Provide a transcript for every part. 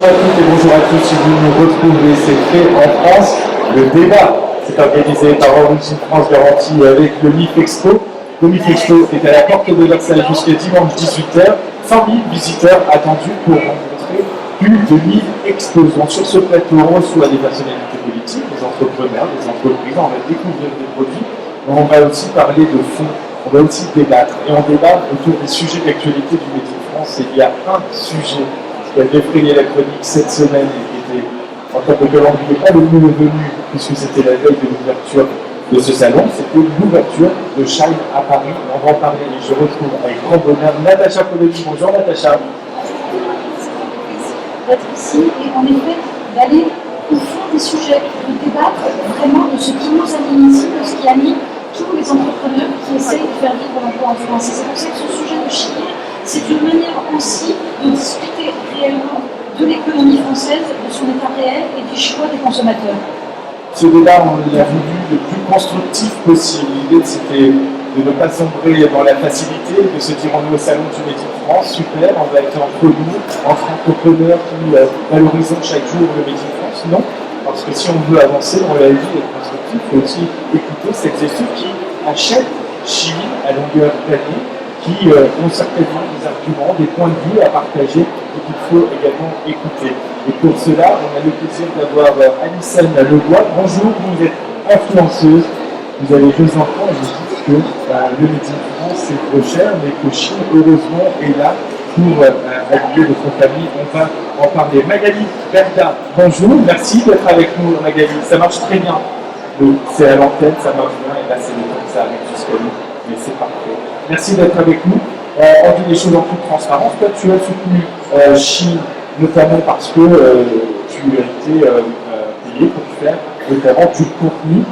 Bonjour à toutes et bonjour à tous, si vous nous retrouvez, c'est fait en France. Le débat s'est organisé par Origine France Garantie avec le MIF Expo. Le MIF Expo est à la porte de Versailles jusqu'à dimanche 18h. 100 000 visiteurs attendus pour rencontrer plus de 1000 exposants. Sur ce plateau, on reçoit des personnalités politiques, des entrepreneurs, des entreprises, on va découvrir des produits, mais on va aussi parler de fond, on va aussi débattre. Et on débat autour des sujets d'actualité du Made in France. Et il y a un sujet qui a défrayé la chronique cette semaine et qui était, en termes de calendrier, pas le mieux venu, puisque c'était la veille de l'ouverture de ce salon, c'était l'ouverture de Shine à Paris. On va en parler et je retrouve avec grand bonheur Natacha Polony. Bonjour Natacha. D'être ici et en effet d'aller au fond des sujets, de débattre vraiment de ce qui nous anime ici, de ce qui anime tous les entrepreneurs qui essayent de faire vivre l'emploi en France. Et c'est pour ça que ce sujet de Chine, c'est une manière aussi de discuter réellement de l'économie française, de son état réel et du choix des consommateurs. Ce débat, on l'a voulu le plus constructif possible. L'idée, c'était de ne pas sombrer dans la facilité, de se dire on est au salon du Made in France, super, on va être entre nous, entre entrepreneurs qui valorisons chaque jour le Made in France. Non, parce que si on veut avancer dans la vie et être constructif, il faut aussi écouter celles et ceux qui achètent Chine à longueur d'année, qui ont certainement des arguments, des points de vue à partager et qu'il faut également écouter. Et pour cela, on a le plaisir d'avoir Alison Lebois. Bonjour, vous êtes influenceuse, vous avez 2 enfants et vous dites que le Made in France c'est trop cher, mais que Chine, heureusement, est là pour habiller votre famille. On va en parler. Magali Berda, bonjour, merci d'être avec nous Magali, ça marche très bien. C'est à l'antenne, ça marche bien, et là c'est le temps que ça arrive jusqu'à nous, mais c'est parfait. Merci d'être avec nous. On dit les choses en toute transparence. Toi, tu as soutenu Chine, notamment parce que tu as été payé pour faire notamment du contenu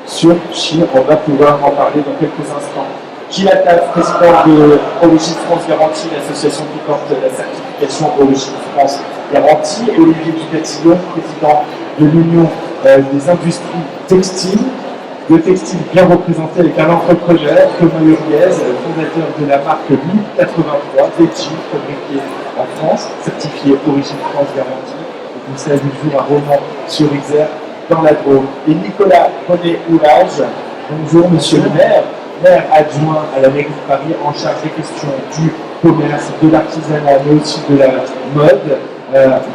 sur Chine. On va pouvoir en parler dans quelques instants. Gilles Attal, président de Origine France Garantie, l'association qui porte la certification Origine France Garantie, et Olivier Ducatillon, président de l'Union des industries textiles. Le textile bien représenté avec un entrepreneur, Thomas Uriez, fondateur de la marque 1083, des jeans fabriqués en France, certifié Origine France Garantie, et vous savez du jour à Romans-sur-Isère, dans la Drôme. Et Nicolas René-Oulage, bonjour monsieur le maire adjoint à la mairie de Paris en charge des questions du commerce, de l'artisanat, mais aussi de la mode.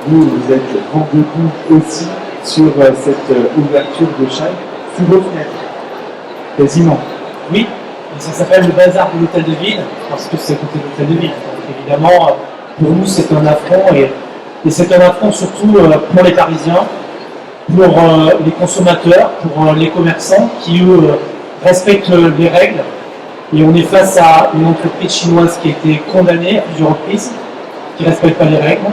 Vous êtes vent debout aussi sur cette ouverture de Shine. Sous vos fenêtres. Quasiment. Oui, et ça s'appelle le bazar de l'hôtel de ville, parce que c'est à côté de l'hôtel de ville. Donc évidemment, pour nous, c'est un affront, et c'est un affront surtout pour les Parisiens, pour les consommateurs, pour les commerçants qui, eux, respectent les règles. Et on est face à une entreprise chinoise qui a été condamnée à plusieurs reprises, qui ne respecte pas les règles,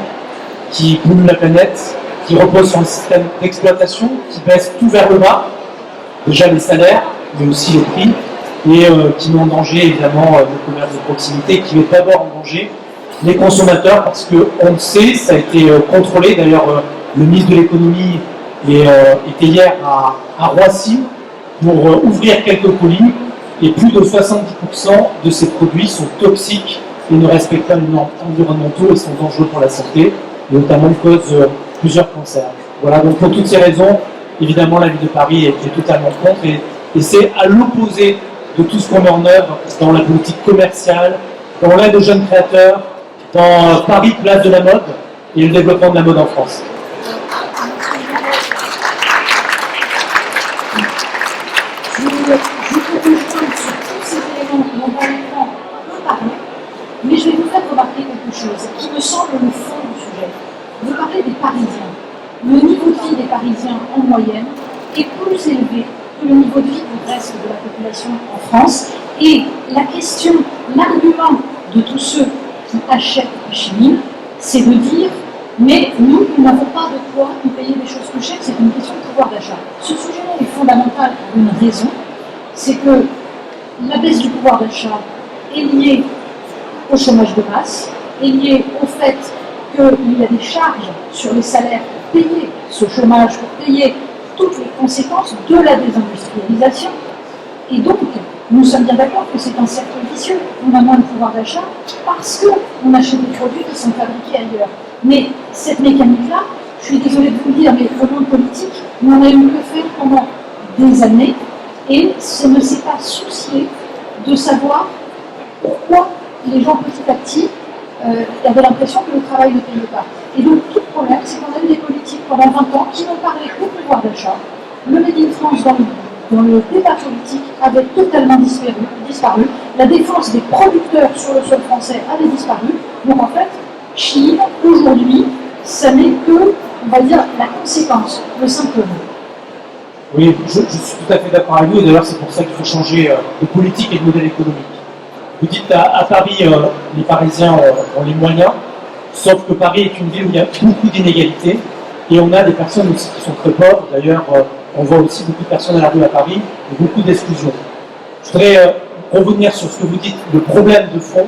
qui pollue la planète, qui repose sur un système d'exploitation, qui baisse tout vers le bas, déjà les salaires, mais aussi les prix, et qui met en danger évidemment le commerce de proximité, qui met d'abord en danger les consommateurs, parce qu'on le sait, ça a été contrôlé. D'ailleurs, le ministre de l'économie était hier à Roissy pour ouvrir quelques colis, et plus de 70% de ces produits sont toxiques et ne respectent pas les normes environnementaux et sont dangereux pour la santé, et notamment causent plusieurs cancers. Voilà, donc pour toutes ces raisons, évidemment, la ville de Paris est totalement contre, et c'est à l'opposé de tout ce qu'on met en œuvre dans la politique commerciale, dans l'aide aux jeunes créateurs, dans Paris, place de la mode, et le développement de la mode en France. Je vous rejoins sur tous ces éléments dont on peut parler, mais je vais vous faire remarquer quelque chose qui me semble le fond du sujet. Vous parlez des Parisiens. Le niveau de vie des Parisiens en moyenne est plus élevé que le niveau de vie du reste de la population en France. Et la question, l'argument de tous ceux qui achètent chez Chine, c'est de dire mais nous n'avons pas de quoi nous payer des choses plus chères, c'est une question de pouvoir d'achat. Ce sujet-là est fondamental pour une raison, c'est que la baisse du pouvoir d'achat est liée au chômage de masse, est liée au fait qu'il y a des charges sur les salaires pour payer ce chômage, pour payer toutes les conséquences de la désindustrialisation. Et donc, nous sommes bien d'accord que c'est un cercle vicieux. On a moins de pouvoir d'achat parce qu'on achète des produits qui sont fabriqués ailleurs. Mais cette mécanique-là, je suis désolée de vous le dire, mais au monde politique, on en a eu que faire pendant des années et ça ne s'est pas soucié de savoir pourquoi les gens petit à petit avaient l'impression que le travail ne payait pas. Et donc tout le problème, c'est qu'on a eu des politiques pendant 20 ans qui n'ont parlé qu'au pouvoir d'achat. Le Made in France dans le débat politique avait totalement disparu. La défense des producteurs sur le sol français avait disparu. Donc en fait, Chine, aujourd'hui, ça n'est que, on va dire, la conséquence, le simple mot. Oui, je suis tout à fait d'accord avec vous, et d'ailleurs c'est pour ça qu'il faut changer de politique et de modèle économique. Vous dites à Paris, les Parisiens ont les moyens, sauf que Paris est une ville où il y a beaucoup d'inégalités, et on a des personnes aussi qui sont très pauvres. D'ailleurs, on voit aussi beaucoup de personnes à la rue à Paris, et beaucoup d'exclusion. Je voudrais revenir sur ce que vous dites, le problème de fond,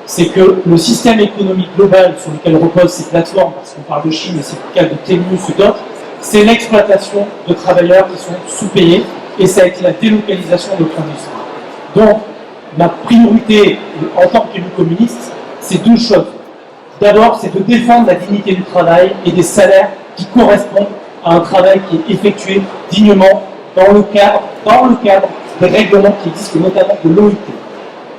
c'est que le système économique global sur lequel reposent ces plateformes, parce qu'on parle de Chine, et c'est le cas de Temu ou d'autres, c'est l'exploitation de travailleurs qui sont sous-payés, et ça a été la délocalisation de notre industrie. Donc, ma priorité en tant qu'élu communiste, c'est deux choses. D'abord, c'est de défendre la dignité du travail et des salaires qui correspondent à un travail qui est effectué dignement dans le cadre des règlements qui existent, notamment de l'OIT.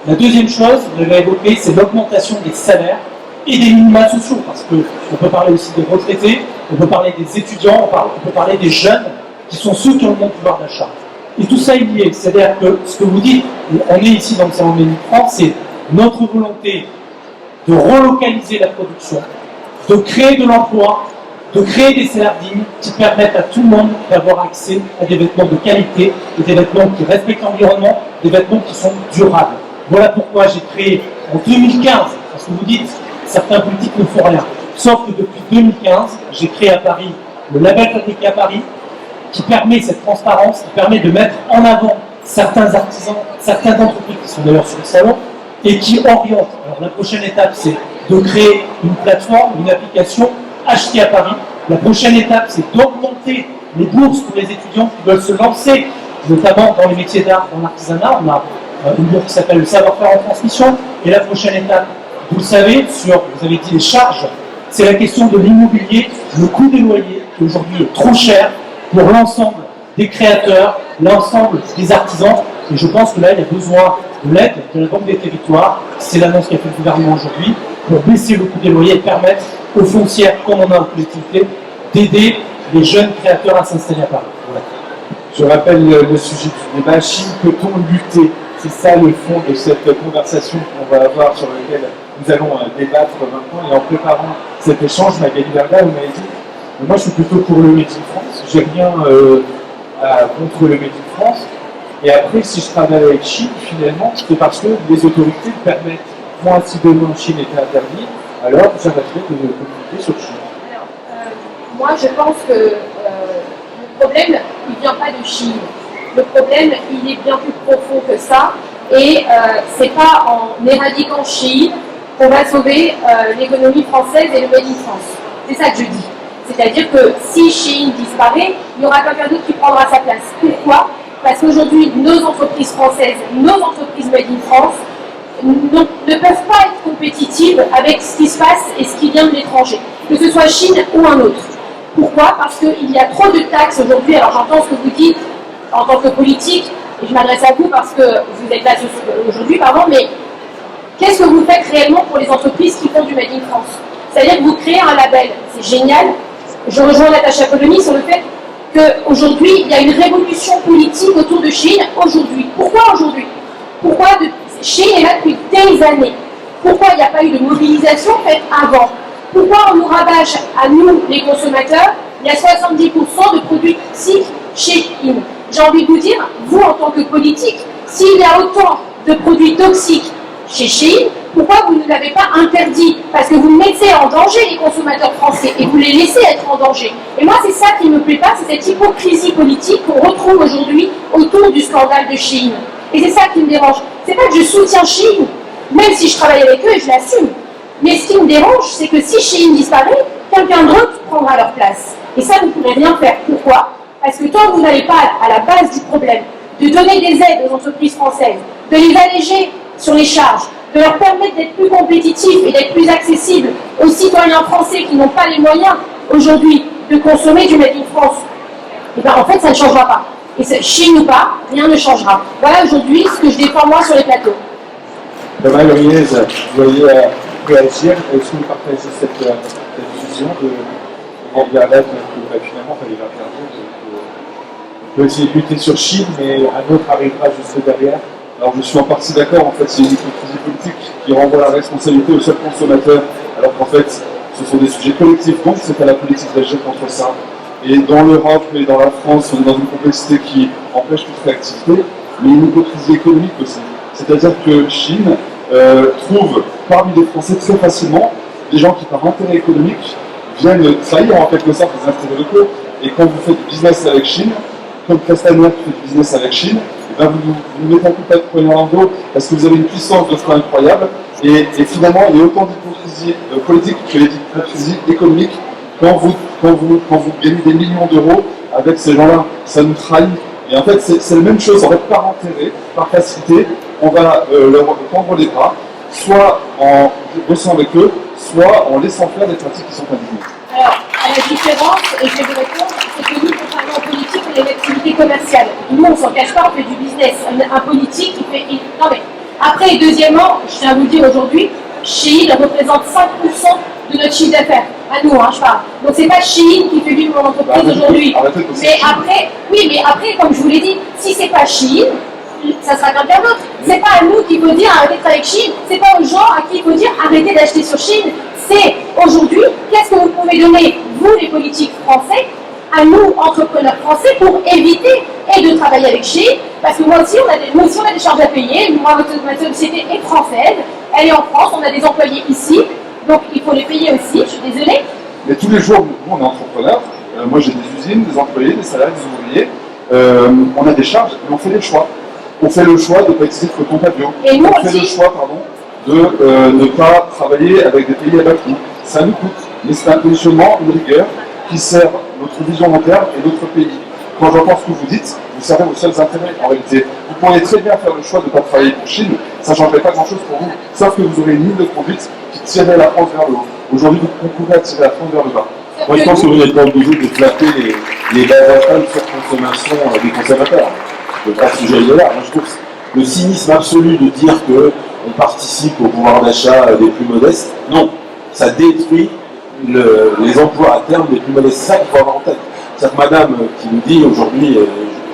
La deuxième chose, vous l'avez évoqué, c'est l'augmentation des salaires et des minima sociaux, parce qu'on peut parler aussi des retraités, on peut parler des étudiants, on peut parler des jeunes, qui sont ceux qui ont le moins de pouvoir d'achat. Et tout ça est lié, c'est-à-dire que ce que vous dites, on est ici dans le salon Made in France, c'est notre volonté de relocaliser la production, de créer de l'emploi, de créer des salaires dignes qui permettent à tout le monde d'avoir accès à des vêtements de qualité, et des vêtements qui respectent l'environnement, des vêtements qui sont durables. Voilà pourquoi j'ai créé en 2015, parce que vous dites, certains politiques ne font rien. Sauf que depuis 2015, j'ai créé à Paris le label fabriqué à Paris, qui permet cette transparence, qui permet de mettre en avant certains artisans, certaines entreprises qui sont d'ailleurs sur le salon, et qui orientent. Alors la prochaine étape, c'est de créer une plateforme, une application achetée à Paris. La prochaine étape, c'est d'augmenter les bourses pour les étudiants qui veulent se lancer, notamment dans les métiers d'art, dans l'artisanat. On a une bourse qui s'appelle le savoir-faire en transmission. Et la prochaine étape, vous le savez, vous avez dit les charges, c'est la question de l'immobilier, le coût des loyers, qui aujourd'hui est trop cher pour l'ensemble des créateurs, l'ensemble des artisans. Et je pense que là, il y a besoin de l'aide de la Banque des Territoires, c'est l'annonce qu'a fait le gouvernement aujourd'hui, pour baisser le coût des loyers et permettre aux foncières, comme on a aux collectivités, d'aider les jeunes créateurs à s'installer à Paris. Voilà. Je rappelle le sujet du débat, Chine, peut-on lutter? C'est ça le fond de cette conversation qu'on va avoir, sur laquelle nous allons débattre maintenant. Et en préparant cet échange, Magali Berga, vous m'avez dit, moi je suis plutôt pour le Made in France, j'ai rien contre le Made in France. Et après, si je travaille avec Chine, finalement, c'est parce que les autorités le permettent. Moi, si demain Chine était interdit, alors j'arrêterais de communiquer sur Chine. Alors, moi, je pense que le problème, il ne vient pas de Chine. Le problème, il est bien plus profond que ça. Et c'est pas en éradiquant Chine qu'on va sauver l'économie française et le Made in France. C'est ça que je dis. C'est-à-dire que si Chine disparaît, il y aura quelqu'un d'autre qui prendra sa place. Pourquoi ? Parce qu'aujourd'hui, nos entreprises françaises, nos entreprises Made in France, ne peuvent pas être compétitives avec ce qui se passe et ce qui vient de l'étranger, que ce soit Chine ou un autre. Pourquoi ? Parce qu'il y a trop de taxes aujourd'hui. Alors j'entends ce que vous dites en tant que politique, et je m'adresse à vous parce que vous êtes là aujourd'hui, mais qu'est-ce que vous faites réellement pour les entreprises qui font du Made in France ? C'est-à-dire que vous créez un label, c'est génial. Je rejoins Natacha Polony sur le fait qu'aujourd'hui, il y a une révolution politique autour de Chine aujourd'hui. Pourquoi aujourd'hui ? Pourquoi Chine est là depuis des années. Pourquoi il n'y a pas eu de mobilisation faite avant ? Pourquoi on nous rabâche à nous, les consommateurs, il y a 70% de produits toxiques chez Chine ? J'ai envie de vous dire, vous en tant que politique, s'il y a autant de produits toxiques chez Chine, pourquoi vous ne l'avez pas interdit ? Parce que vous mettez en danger les consommateurs français et vous les laissez être en danger. Et moi, c'est ça qui ne me plaît pas, c'est cette hypocrisie politique qu'on retrouve aujourd'hui autour du scandale de Chine. Et c'est ça qui me dérange. C'est pas que je soutiens Chine, même si je travaille avec eux et je l'assume. Mais ce qui me dérange, c'est que si Chine disparaît, quelqu'un d'autre prendra leur place. Et ça, vous ne pourrez rien faire. Pourquoi ? Parce que tant que vous n'allez pas à la base du problème, de donner des aides aux entreprises françaises, de les alléger sur les charges, de leur permettre d'être plus compétitifs et d'être plus accessibles aux citoyens français qui n'ont pas les moyens aujourd'hui de consommer du Made in France, et bien en fait ça ne changera pas. Et Chine ou pas, rien ne changera. Voilà aujourd'hui ce que je défends moi sur les plateaux. Thomas Lomiez, vous voyez réagir. Est-ce que vous partagez cette vision de dire là que finalement il fallait l'interdire on peut essayer de lutter sur Chine, mais un autre arrivera juste derrière? Alors je suis en partie d'accord, en fait c'est une hypocrisie politique qui renvoie la responsabilité au seul consommateur, alors qu'en fait ce sont des sujets collectifs, donc c'est à la politique d'agir contre ça. Et dans l'Europe et dans la France, on est dans une complexité qui empêche toute réactivité, mais une hypocrisie économique aussi. C'est-à-dire que Chine trouve parmi les Français très facilement des gens qui par intérêt économique viennent trahir en quelque sorte les intérêts locaux. Et quand vous faites du business avec Chine, comme Castaner qui fait du business avec Chine, et ben vous mettez un coup de tête poignard dans le dos parce que vous avez une puissance de frein incroyable. Et finalement, il y a autant d'hypocrisie politique que d'hypocrisie économique quand vous gagnez des millions d'euros avec ces gens-là. Ça nous trahit. Et en fait, c'est la même chose. En fait, par intérêt, par facilité, on va leur tendre les bras, soit en bossant avec eux, soit en laissant faire des pratiques qui sont indignes. Alors, à la différence, et je vais vous répondre, c'est que nous, contrairement aux politiques, on a une activité commerciale. Nous, on s'en cache pas, on fait du business. Un politique qui fait... Non mais, après, et deuxièmement, je tiens à vous le dire aujourd'hui, Chine représente 5% de notre chiffre d'affaires. À nous, je parle. Donc c'est pas Chine qui fait vivre mon entreprise aujourd'hui. Mais après, oui, mais après, comme je vous l'ai dit, si c'est pas Chine, ça sera quelqu'un d'autre. C'est pas à nous qu'il faut dire arrêtez de travailler avec Chine, c'est pas aux gens à qui il faut dire arrêtez d'acheter sur Chine. C'est aujourd'hui, qu'est-ce que vous pouvez donner, vous les politiques français, à nous, entrepreneurs français, pour éviter et de travailler avec Chine, parce que moi aussi, on a des charges à payer. Moi, ma société est française, elle est en France, on a des employés ici, donc il faut les payer aussi, je suis désolée. Mais tous les jours, nous, on est entrepreneurs. Moi, j'ai des usines, des employés, des salariés, des ouvriers. On a des charges, mais on fait des choix. On fait le choix de ne pas utiliser de coton bio. Et nous on fait le choix, de ne pas travailler avec des pays à bas prix. Ça nous coûte, mais c'est un positionnement, une rigueur qui sert notre vision long terme et notre pays. Quand j'entends ce que vous dites, vous servez vos seuls intérêts en réalité. Vous pourriez très bien faire le choix de ne pas travailler pour Chine, ça ne changerait pas grand-chose pour vous, sauf que vous aurez une ligne de conduite qui tirerait la France vers le haut. Aujourd'hui, vous concourez à tirer la France vers le bas. Moi, je pense que vous n'êtes pas obligé de flatter les bas de surconsommation des consommateurs. Le vrai sujet est là. Moi, je trouve le cynisme absolu de dire qu'on participe au pouvoir d'achat des plus modestes. Non, ça détruit les emplois à terme des plus modestes. C'est ça qu'il faut avoir en tête. C'est-à-dire que madame qui nous dit aujourd'hui,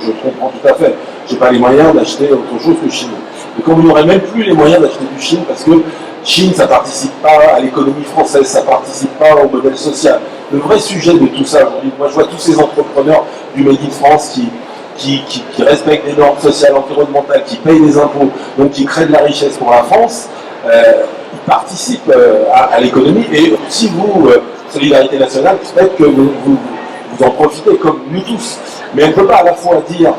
je comprends tout à fait, je n'ai pas les moyens d'acheter autre chose que Chine. Et quand vous n'aurez même plus les moyens d'acheter du Chine, parce que Chine, ça ne participe pas à l'économie française, ça ne participe pas au modèle social. Le vrai sujet de tout ça aujourd'hui, moi je vois tous ces entrepreneurs du Made in France qui respectent les normes sociales, environnementales, qui payent des impôts, donc qui créent de la richesse pour la France, ils participent à l'économie. Et si vous, Solidarité Nationale, peut-être que vous en profitez, comme nous tous. Mais on ne peut pas à la fois dire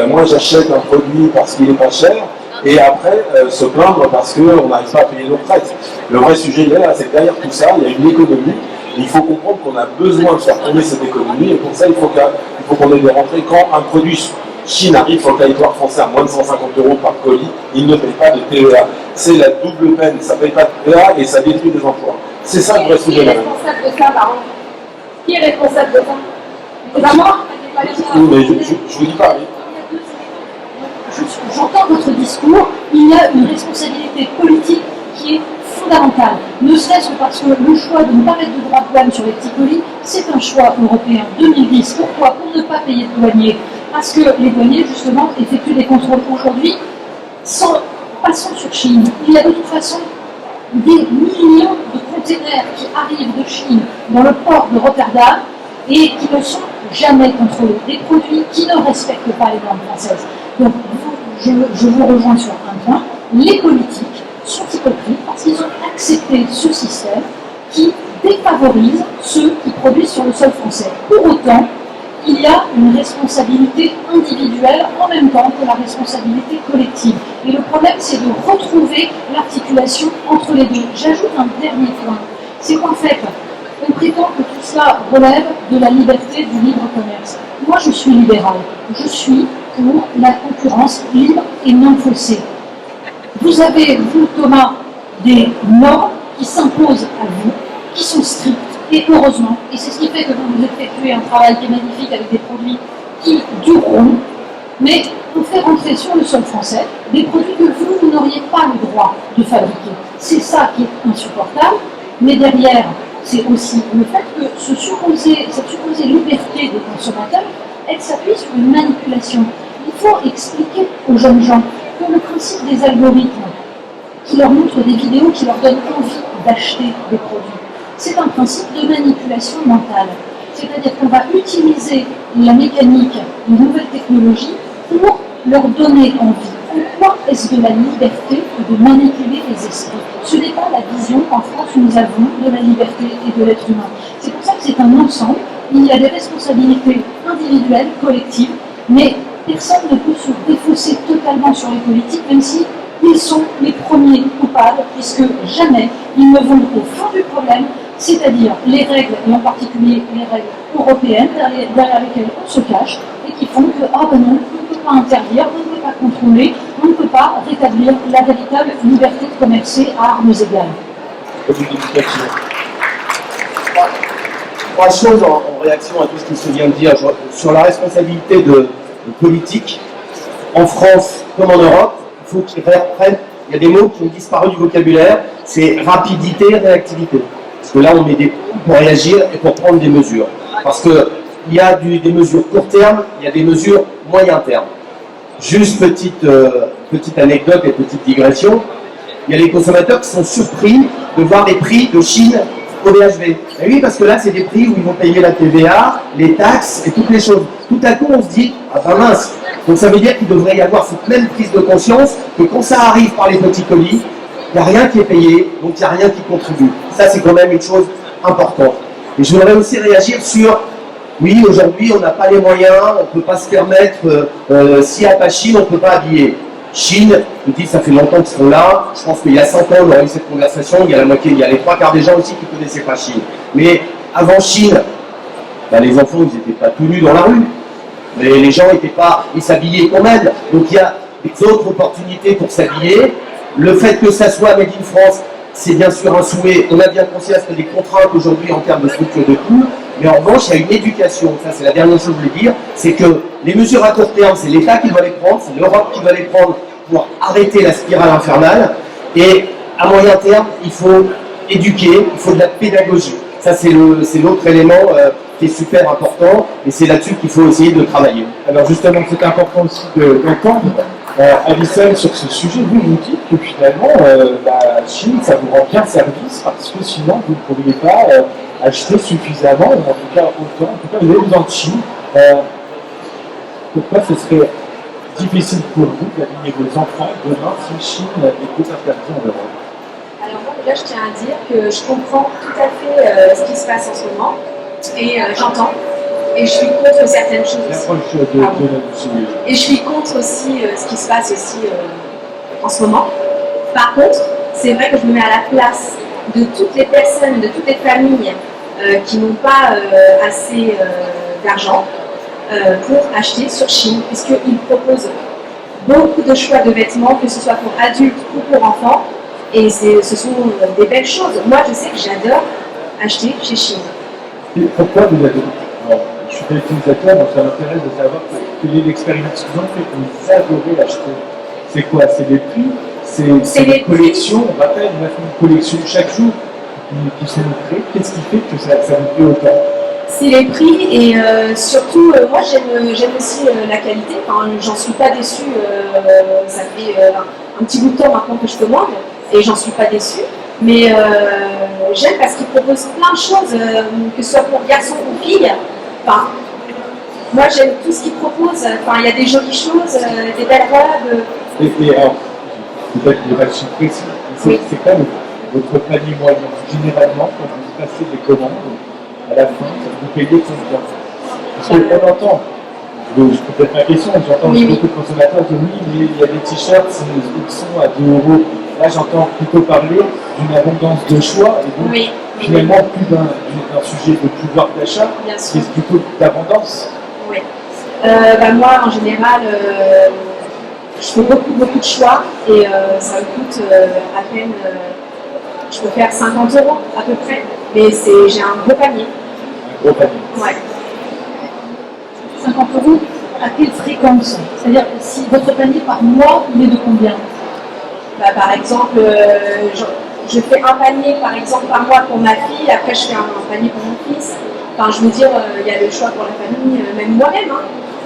moi j'achète un produit parce qu'il n'est pas cher, et après se plaindre parce qu'on n'arrive pas à payer nos retraites. Le vrai sujet il est là, c'est que derrière tout ça, il y a une économie. Il faut comprendre qu'on a besoin de faire tourner cette économie, et pour ça, il faut qu'on ait des rentrées. Quand un produit Chine arrive sur le territoire français à moins de 150 € par colis, il ne paye pas de TVA. C'est la double peine, ça ne paye pas de TVA et ça détruit des emplois. C'est ça le vrai sujet. Qui est responsable de ça, par exemple? Qui est responsable de ça? C'est pas moi? Oui, mais je vous dis pas, oui. J'entends votre discours, il y a une responsabilité politique qui est fondamentale, ne serait-ce que parce que le choix de ne pas mettre de droit de douane sur les petits colis, c'est un choix européen 2010. Pourquoi? Pour ne pas payer de douaniers. Parce que les douaniers, justement, effectuent des contrôles aujourd'hui passant sur Chine. Il y a de toute façon des millions de containers qui arrivent de Chine dans le port de Rotterdam et qui ne sont jamais contrôlés. Des produits qui ne respectent pas les normes françaises. Donc, je vous rejoins sur un point. Les politiques sont hypocrites parce qu'ils ont accepté ce système qui défavorise ceux qui produisent sur le sol français. Pour autant, il y a une responsabilité individuelle en même temps que la responsabilité collective. Et le problème, c'est de retrouver l'articulation entre les deux. J'ajoute un dernier point. C'est qu'en fait, on prétend que tout cela relève de la liberté du libre commerce. Moi, je suis libérale. Je suis pour la concurrence libre et non faussée. Vous avez, vous Thomas, des normes qui s'imposent à vous, qui sont strictes, et heureusement, et c'est ce qui fait que vous effectuez un travail qui est magnifique avec des produits qui dureront, mais on fait rentrer sur le sol français des produits que vous n'auriez pas le droit de fabriquer. C'est ça qui est insupportable, mais derrière, c'est aussi le fait que cette supposée liberté des consommateurs, elle s'appuie sur une manipulation. Il faut expliquer aux jeunes gens que le principe des algorithmes qui leur montrent des vidéos, qui leur donnent envie d'acheter des produits, c'est un principe de manipulation mentale. C'est-à-dire qu'on va utiliser la mécanique, les nouvelles technologies pour leur donner envie. Pourquoi est-ce de la liberté que de manipuler les esprits? Ce n'est pas la vision qu'en France nous avons de la liberté et de l'être humain. C'est pour ça que c'est un ensemble. Il y a des responsabilités individuelles, collectives, mais personne ne peut se défausser totalement sur les politiques, même si ils sont les premiers coupables, puisque jamais ils ne vont au fond du problème, c'est-à-dire les règles, et en particulier les règles européennes, derrière lesquelles on se cache, et qui font que, ah ben non, on ne peut pas interdire, on ne peut pas contrôler, on ne peut pas rétablir la véritable liberté de commercer à armes égales. Trois choses en réaction à tout ce qui se vient de dire sur la responsabilité de politique en France comme en Europe. Il faut qu'ils reprennent. Il y a des mots qui ont disparu du vocabulaire. C'est rapidité, réactivité. Parce que là, on met des mots pour réagir et pour prendre des mesures. Parce que il y a des mesures court terme, il y a des mesures moyen terme. Juste petite anecdote et petite digression. Il y a les consommateurs qui sont surpris de voir des prix de Chine au VHV. Et oui, parce que là, c'est des prix où ils vont payer la TVA, les taxes et toutes les choses. Tout à coup, on se dit, ah ben mince. Donc ça veut dire qu'il devrait y avoir cette même prise de conscience que quand ça arrive par les petits colis, il n'y a rien qui est payé, donc il n'y a rien qui contribue. Ça, c'est quand même une chose importante. Et je voudrais aussi réagir sur, oui, aujourd'hui, on n'a pas les moyens, on ne peut pas se permettre, s'il n'y a pas Chine, on ne peut pas habiller. Chine, je dis, ça fait longtemps qu'ils sont là. Je pense qu'il y a 5 ans, on aurait eu cette conversation. Il y a la moitié, il y a les 3/4 des gens aussi qui ne connaissaient pas Chine. Mais avant Chine, ben, les enfants, ils n'étaient pas tout nus dans la rue. Mais les gens ils s'habillaient quand même. Donc il y a d'autres opportunités pour s'habiller. Le fait que ça soit Made in France, c'est bien sûr un souhait. On a bien conscience qu'il y a des contraintes aujourd'hui en termes de structure de coûts. Mais en revanche, il y a une éducation. Ça, c'est la dernière chose que je voulais dire. C'est que les mesures à court terme, c'est l'État qui doit les prendre, c'est l'Europe qui doit les prendre pour arrêter la spirale infernale. Et à moyen terme, il faut éduquer, il faut de la pédagogie. Ça, c'est l'autre élément qui est super important. Et c'est là-dessus qu'il faut essayer de travailler. Alors justement, c'est important aussi d'entendre Alison sur ce sujet. Vous dites que finalement, la Chine, ça vous rend bien service parce que sinon, vous ne pourriez pas acheter suffisamment, ou en tout cas autant. En tout cas, vous avez besoin de Chine. Pourquoi ce serait difficile pour vous d'aligner vos enfants demain si Chine était interdite en Europe? Alors moi, déjà, je tiens à dire que je comprends tout à fait ce qui se passe en ce moment, et j'entends, et je suis contre certaines choses aussi. Et je suis contre aussi ce qui se passe aussi en ce moment. Par contre, c'est vrai que je me mets à la place de toutes les personnes, de toutes les familles qui n'ont pas assez d'argent pour acheter sur Chine, puisqu'ils proposent beaucoup de choix de vêtements, que ce soit pour adultes ou pour enfants, et ce sont des belles choses. Moi, je sais que j'adore acheter chez Chine. Et pourquoi vous avez... Je suis pas utilisateur, donc ça m'intéresse de savoir quelle est l'expérience qu'ils ont fait, que vous adorez l'acheter. C'est quoi? C'est les prix? C'est les collections? On rappelle, on a fait une collection chaque jour qui sont créées. Qu'est-ce qui fait que ça vous plaît autant? C'est les prix et surtout, moi j'aime aussi la qualité. Enfin, j'en suis pas déçue. Ça fait un petit bout de temps maintenant que je commande et j'en suis pas déçue. Mais j'aime parce qu'ils proposent plein de choses, que ce soit pour garçons ou filles. Enfin, moi j'aime tout ce qu'ils proposent. Enfin, il y a des jolies choses, des belles robes. Et alors, peut-être qu'il n'y a pas de chiffre précis. Oui. C'est quoi votre panier moyen? Généralement, quand vous passez des commandes, à la fin, vous payez combien? Parce qu'on entend, je peux peut-être ma question, j'entends beaucoup de consommateurs dire oui, mais il y a des t-shirts, ils sont à 2 €. Là, j'entends plutôt parler d'une abondance de choix, et donc finalement, plus d'un sujet de pouvoir d'achat, c'est plutôt d'abondance. Oui. Moi, en général, je fais beaucoup de choix et ça me coûte à peine, je peux faire 50 € à peu près, mais j'ai un gros panier. Un gros panier. Ouais. 50 € à quelle fréquence? C'est-à-dire, si votre panier par mois, il est de combien? Par exemple, je fais un panier par exemple par mois pour ma fille, après je fais un panier pour mon fils. Enfin, je veux dire, il y a le choix pour la famille, même moi-même.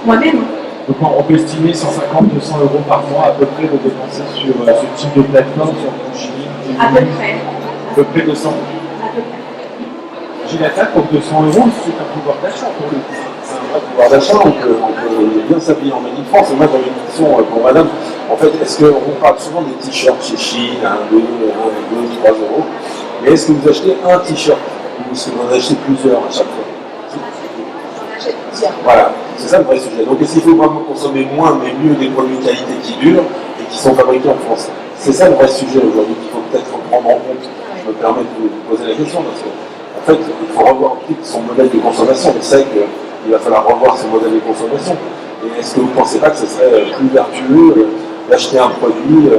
Moi-même. Donc on peut estimer 150-200 € par mois à peu près de dépenser sur ce type de plateforme, sur Conchini. À peu près. À peu près 200. À peu près. J'ai l'attaque pour 200 €, c'est un pouvoir d'achat pour le coup. C'est un vrai pouvoir d'achat, on peut bien s'habiller en Made in France. Et moi j'avais une question pour madame. En fait, est-ce qu'on parle souvent des t-shirts chez Chine, 1, 2, 3 €, mais est-ce que vous achetez un t-shirt ou est-ce que vous en achetez plusieurs à chaque fois? J'en achète plusieurs. Voilà, c'est ça le vrai sujet. Donc est-ce qu'il faut vraiment consommer moins mais mieux des produits de qualité qui durent et qui sont fabriqués en France? C'est ça le vrai sujet aujourd'hui qu'il faut peut-être prendre en compte. Je me permets de vous poser la question parce que en fait, il faut revoir son modèle de consommation. On sait qu'il va falloir revoir son modèle de consommation. Et est-ce que vous ne pensez pas que ce serait plus vertueux d'acheter un produit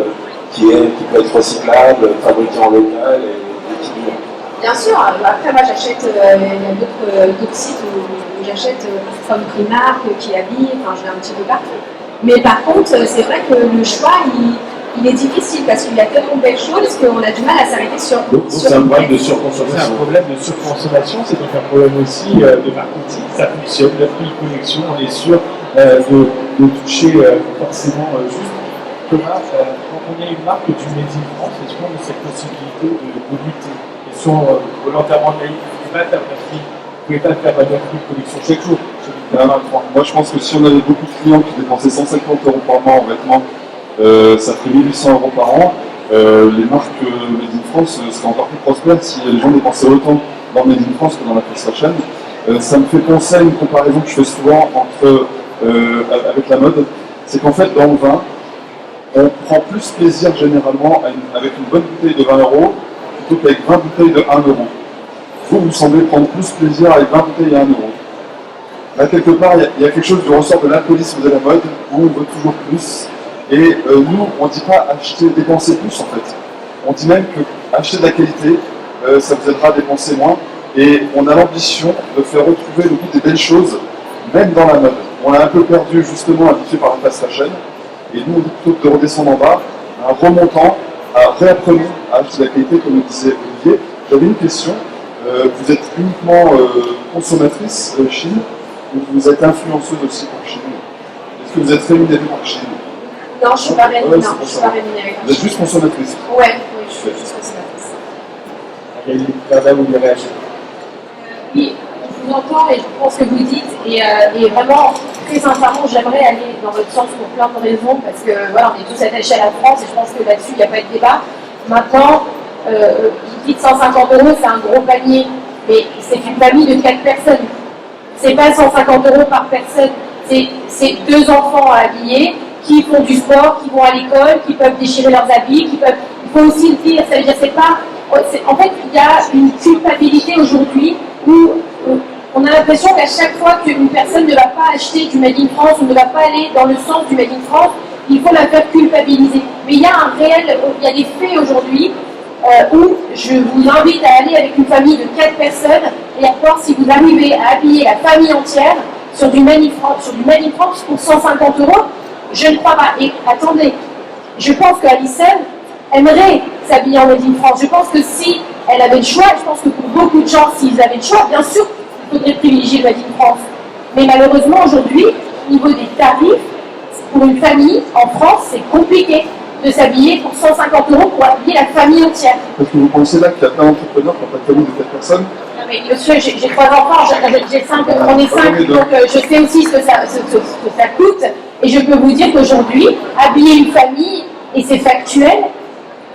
qui peut être recyclable, fabriqué en local et qui dure? Bien sûr, après moi j'achète, il y a d'autres sites où j'achète comme Primark, qui habille, enfin je vais un petit peu partout. Mais par contre, c'est vrai que le choix, il est difficile parce qu'il y a tellement de belles choses qu'on a du mal à s'arrêter sur. Donc c'est un problème de surconsommation. C'est un problème de surconsommation, c'est donc un problème aussi de marketing. Ça fonctionne, la free connexion, on est sûr de toucher forcément juste. Thomas, quand on a une marque du Made in France, est-ce qu'on a cette possibilité de lutter? Question volontairement naïve, vous ne pouvez pas faire la free connexion chaque jour. Moi je pense que si on avait beaucoup de clients qui dépensaient 150 € par mois en vêtements, ça ferait 1800 € par an. Les marques Made in France seraient encore plus prospères si les gens dépensaient autant dans Made in France que dans la fast fashion. Ça me fait penser à une comparaison que je fais souvent avec la mode. C'est qu'en fait, dans le vin, on prend plus plaisir généralement avec une bonne bouteille de 20 € plutôt qu'avec 20 bouteilles de 1 €. Vous semblez prendre plus plaisir avec 20 bouteilles à 1 €. Là, quelque part, il y a quelque chose du ressort de l'alcoolisme de la mode où on veut toujours plus. Et nous, on ne dit pas dépenser plus en fait. On dit même que acheter de la qualité, ça vous aidera à dépenser moins. Et on a l'ambition de faire retrouver le goût des belles choses, même dans la mode. On l'a un peu perdu justement habitué par la fast fashion. Et nous, on dit plutôt que de redescendre en bas, en remontant, réapprenons à acheter de la qualité, comme le disait Olivier. J'avais une question. Vous êtes uniquement consommatrice Chine ou vous êtes influenceuse aussi pour Chine? Est-ce que vous êtes rémunérée par Chine? Non, je ne suis pas rémunérée. Non, je suis pas rémunérée. Vous êtes juste consommatrice? Oui, je suis juste consommatrice. Vous voulez réagir? Oui, je vous entends et je comprends ce que vous dites. Et vraiment, très sincèrement, j'aimerais aller dans votre sens pour plein de raisons parce que voilà, on est tous attachés à la France et je pense que là-dessus, il n'y a pas de débat. Maintenant, vous dites 150 €, c'est un gros panier, mais c'est une famille de 4 personnes. C'est pas 150 € par personne. C'est 2 enfants à habiller qui font du sport, qui vont à l'école, qui peuvent déchirer leurs habits, il faut aussi le dire, ça veut dire en fait, il y a une culpabilité aujourd'hui où on a l'impression qu'à chaque fois qu'une personne ne va pas acheter du Made in France ou ne va pas aller dans le sens du Made in France, il faut la faire culpabiliser. Mais il y a des faits aujourd'hui où je vous invite à aller avec une famille de 4 personnes et à voir si vous arrivez à habiller la famille entière sur du Made in France pour 150 €. Je ne crois pas. Et attendez, je pense qu'Alison aimerait s'habiller en Made in France. Je pense que si elle avait le choix, je pense que pour beaucoup de gens, s'ils avaient le choix, bien sûr, il faudrait privilégier le Made in France. Mais malheureusement, aujourd'hui, au niveau des tarifs, pour une famille en France, c'est compliqué de s'habiller pour 150 € pour habiller la famille entière. Est-ce que vous pensez là qu'il y a plein d'entrepreneurs qui n'ont pas de famille de 4 personnes? Non mais monsieur, j'ai 3 enfants, j'ai 5, on est 5, donc je sais aussi ce que ça coûte. Et je peux vous dire qu'aujourd'hui, habiller une famille, et c'est factuel,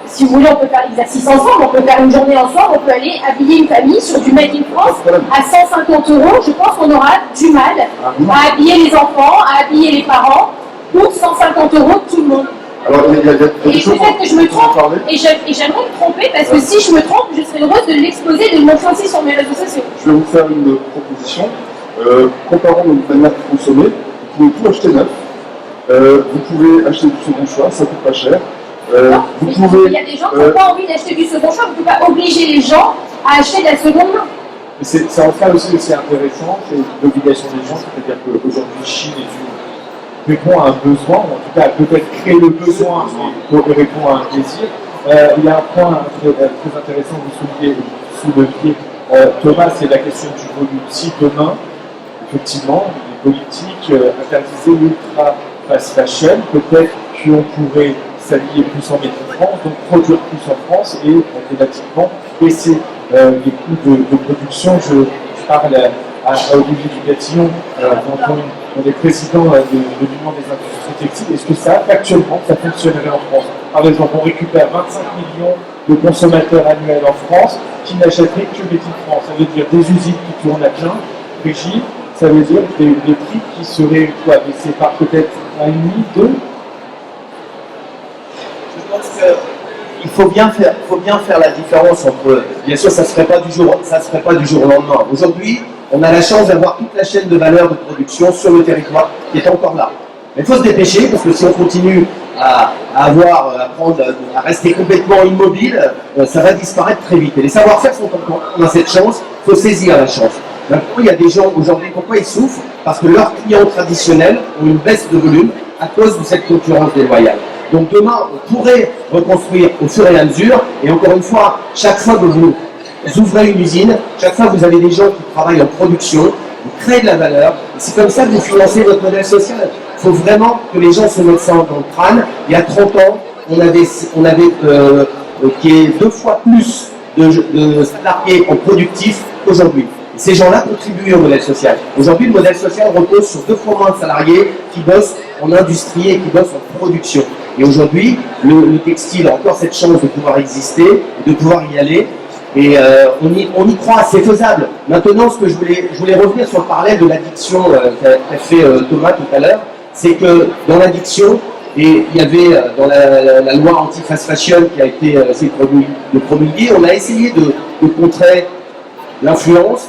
si vous voulez, on peut faire l'exercice ensemble, on peut faire une journée ensemble, on peut aller habiller une famille sur du Made in France à 150 €. Je pense qu'on aura du mal à habiller les enfants, à habiller les parents pour 150 € tout le monde. Alors, il y a et peut-être que je me trompe, et j'aimerais me tromper, parce que si je me trompe, je serais heureuse de l'exposer, de le montrer aussi sur mes réseaux sociaux. Je vais vous faire une proposition. Comparons notre manière de consommer. vous pouvez tout acheter neuf, vous pouvez acheter du second choix, ça coûte pas cher. Vous pouvez, il y a des gens qui n'ont pas envie d'acheter du second choix, vous ne pouvez pas obliger les gens à acheter de la seconde main. C'est en ça aussi intéressant, c'est l'obligation des gens, c'est-à-dire qu'aujourd'hui Chine répond à un besoin, ou en tout cas peut-être créer le besoin pour répondre à un désir. Il y a un point très intéressant que vous souleviez, Thomas, c'est la question du volume. Si demain, effectivement, les politiques interdisaient l'ultra fast fashion, peut-être qu'on pourrait s'habiller plus en Made in France, donc produire plus en France et automatiquement baisser les coûts de production. Je parle à Olivier Dugatillon, dont on est président de l'Union des industries textiles. Est-ce que ça, actuellement, ça fonctionnerait en France? Par exemple, on récupère 25 millions de consommateurs annuels en France qui n'achèteraient que Made in France. Ça veut dire des usines qui tournent à plein régime, ça veut dire des prix qui seraient baissés par peut-être 1,5, 2. Je pense qu'il faut bien faire la différence entre, bien sûr, ça ne se ferait pas du jour au lendemain. Aujourd'hui, on a la chance d'avoir toute la chaîne de valeur de production sur le territoire qui est encore là. Mais il faut se dépêcher parce que si on continue à rester complètement immobile, ça va disparaître très vite. Et les savoir-faire sont encore, on a cette chance, il faut saisir la chance. Maintenant, il y a des gens aujourd'hui, pourquoi ils souffrent? Parce que leurs clients traditionnels ont une baisse de volume à cause de cette concurrence déloyale. Donc demain, on pourrait reconstruire au fur et à mesure, et encore une fois, chaque fois que vous ouvrez une usine, chaque fois que vous avez des gens qui travaillent en production, vous créez de la valeur, et c'est comme ça que vous financez votre modèle social. Il faut vraiment que les gens se mettent ça dans le crâne. Il y a 30 ans, on avait qui est 2 fois plus de salariés en productif qu'aujourd'hui. Ces gens-là contribuent au modèle social. Aujourd'hui, le modèle social repose sur 2 fois moins de salariés qui bossent en industrie et qui bossent en production. Et aujourd'hui, le textile a encore cette chance de pouvoir exister, de pouvoir y aller. Et on y croit, c'est faisable. Maintenant, ce que je voulais revenir sur le parallèle de l'addiction qu'a fait Thomas tout à l'heure, c'est que dans l'addiction, et il y avait dans la loi anti-fast fashion qui a été promulguée, on a essayé de contrer l'influence,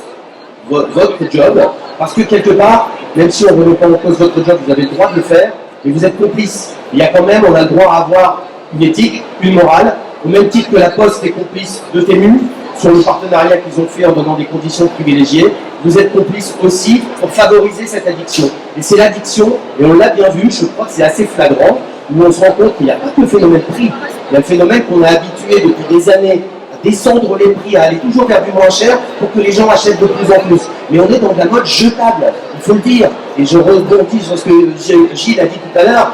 votre job, parce que quelque part, même si on ne remet pas en cause votre job, vous avez le droit de le faire, mais vous êtes complice. Il y a quand même, on a le droit à avoir une éthique, une morale, au même titre que la Poste est complice de Temu, sur le partenariat qu'ils ont fait en donnant des conditions privilégiées, vous êtes complice aussi pour favoriser cette addiction. Et c'est l'addiction, et on l'a bien vu, je crois que c'est assez flagrant, où on se rend compte qu'il n'y a pas que le phénomène prix, il y a le phénomène qu'on a habitué depuis des années à descendre les prix, à aller toujours vers du moins cher pour que les gens achètent de plus en plus. Mais on est dans la mode jetable, il faut le dire. Et je rebondis sur ce que Gilles a dit tout à l'heure,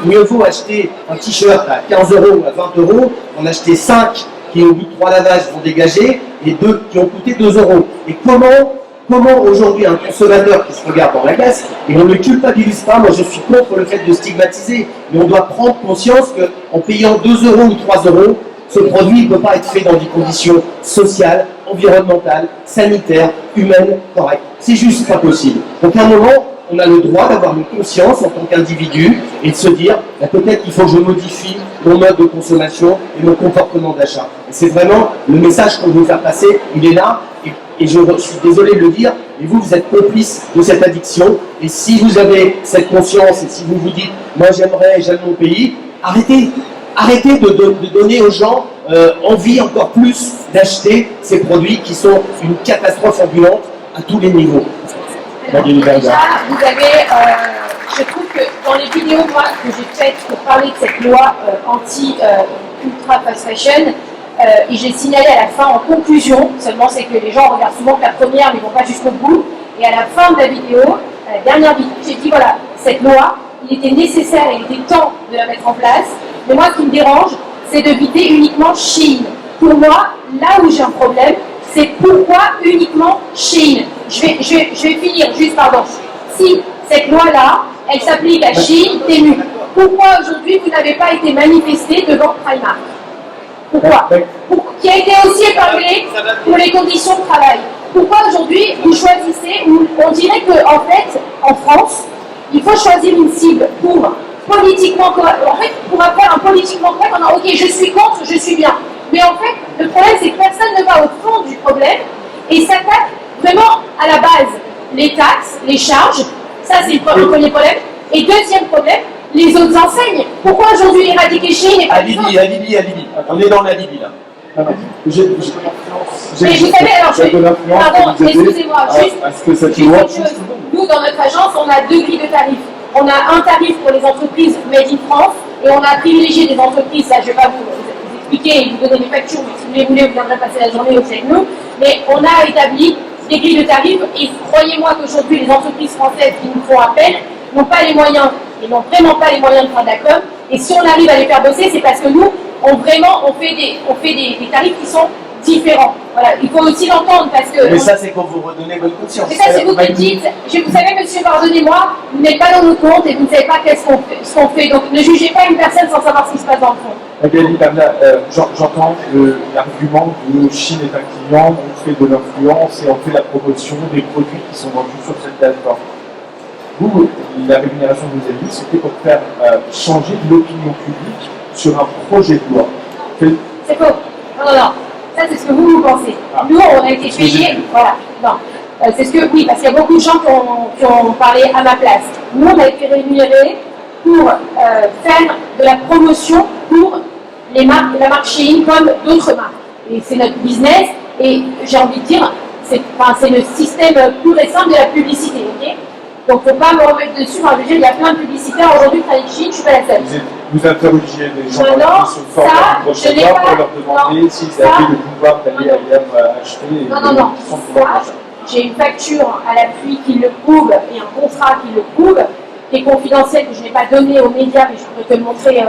mieux vaut acheter un t-shirt à 15 € ou à 20 € en acheter 5 qui au bout de 3 lavages vont dégager et 2 qui ont coûté 2 €. Et comment aujourd'hui un consommateur qui se regarde dans la glace, et on ne le culpabilise pas, moi je suis contre le fait de stigmatiser, mais on doit prendre conscience qu'en payant 2 € ou 3 €, ce produit ne peut pas être fait dans des conditions sociales, environnementales, sanitaires, humaines, correctes. C'est juste pas possible. Donc à un moment, on a le droit d'avoir une conscience en tant qu'individu et de se dire peut-être qu'il faut que je modifie mon mode de consommation et mon comportement d'achat. C'est vraiment le message qu'on veut faire passer, il est là, et je suis désolé de le dire, mais vous êtes complice de cette addiction, et si vous avez cette conscience, et si vous vous dites moi j'aime mon pays, arrêtez de donner aux gens envie encore plus d'acheter ces produits qui sont une catastrophe ambulante à tous les niveaux. Alors, déjà, vous avez, je trouve que dans les vidéos moi, que j'ai faites pour parler de cette loi anti-ultra fast fashion, et j'ai signalé à la fin en conclusion, seulement c'est que les gens regardent souvent que la première mais ne vont pas jusqu'au bout, et à la fin de la vidéo, à la dernière vidéo, j'ai dit voilà, cette loi, il était nécessaire et il était temps de la mettre en place, mais moi ce qui me dérange, c'est de vider uniquement Chine. Pour moi, là où j'ai un problème, c'est pourquoi uniquement Chine. Je vais finir, juste pardon. Si cette loi-là, elle s'applique à Chine, Temu, pourquoi aujourd'hui vous n'avez pas été manifesté devant Primark? Pourquoi? Qui a été aussi épinglé pour les conditions de travail. Pourquoi aujourd'hui vous choisissez, on dirait qu'en fait, en France, il faut choisir une cible pour politiquement correct. En fait, pour faire un politiquement correct, on a ok, je suis contre, je suis bien. Mais en fait, le problème, c'est que personne ne va au fond du problème et s'attaque vraiment à la base. Les taxes, les charges, Ça, c'est le premier problème. Et deuxième problème, les autres enseignes. Pourquoi aujourd'hui éradiquer Chine et pas les autres? Alibi. On est dans l'alibi là. J'ai Mais vous savez, alors, pardon, excusez-moi, juste est-ce que cette juste loi une chose. Nous, dans notre agence, on a deux grilles de tarifs. On a un tarif pour les entreprises made in France et on a privilégié des entreprises, ça je ne vais pas vous expliquer et vous donner mes factures, mais si vous les voulez, vous viendrez passer la journée aussi avec nous. Mais on a établi des grilles de tarifs et croyez-moi qu'aujourd'hui, les entreprises françaises qui nous font appel n'ont pas les moyens, et n'ont vraiment pas les moyens de faire de la com. Et si on arrive à les faire bosser, c'est parce que nous, on fait des tarifs qui sont différents. Voilà, il faut aussi l'entendre parce que... Mais ça, c'est pour vous redonner votre conscience. Mais ça, c'est vous qui dites. Vous savez, monsieur, pardonnez-moi, vous n'êtes pas dans nos comptes et vous ne savez pas ce qu'on fait. Donc, ne jugez pas une personne sans savoir ce qui se passe dans le fond. Magali, j'entends l'argument de Chine est un client, on fait de l'influence et on fait la promotion des produits qui sont vendus sur cette plateforme. Vous, la rémunération que vous avez dit, c'était pour faire changer l'opinion publique sur un projet de loi. C'est faux. Non. Ça, c'est ce que vous pensez. Ah. Nous, on a été payés. Voilà. Non. C'est ce que, oui, parce qu'il y a beaucoup de gens qui ont parlé à ma place. Nous, on a été rémunérés pour faire de la promotion pour la marque Shein comme d'autres marques. Et c'est notre business. Et j'ai envie de dire, c'est le système pur et simple de la publicité. Okay, donc, il ne faut pas me remettre dessus. Enfin, je veux dire, il y a plein de publicitaires aujourd'hui qui travaillent avec Shein, je ne suis pas la seule. Vous interrogez des gens qui se forment ça, pour leur demander s'ils avaient le pouvoir d'aller ailleurs acheter. Non. J'ai une facture à l'appui qui le prouve et un contrat qui le prouve, qui est confidentiel, que je n'ai pas donné aux médias, mais je pourrais te le montrer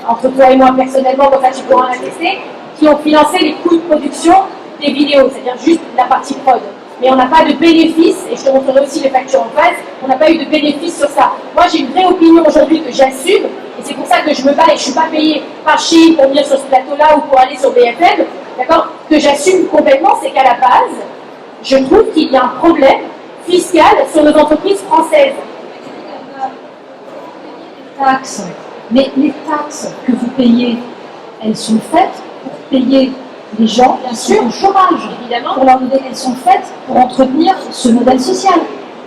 entre toi et moi personnellement, comme ça tu pourras l'attester, qui ont financé les coûts de production des vidéos, c'est-à-dire juste la partie prod. Mais on n'a pas de bénéfice, et je te montrerai aussi les factures en face, on n'a pas eu de bénéfice sur ça. Moi, j'ai une vraie opinion aujourd'hui que j'assume, et c'est pour ça que je me bats et je ne suis pas payée par Chine pour venir sur ce plateau-là ou pour aller sur BFM, d'accord, que j'assume complètement, c'est qu'à la base, je trouve qu'il y a un problème fiscal sur nos entreprises françaises. Taxes. Mais les taxes que vous payez, elles sont faites pour payer les gens qui sont au chômage, évidemment. pour leur donner, elles sont faites pour entretenir ce modèle social.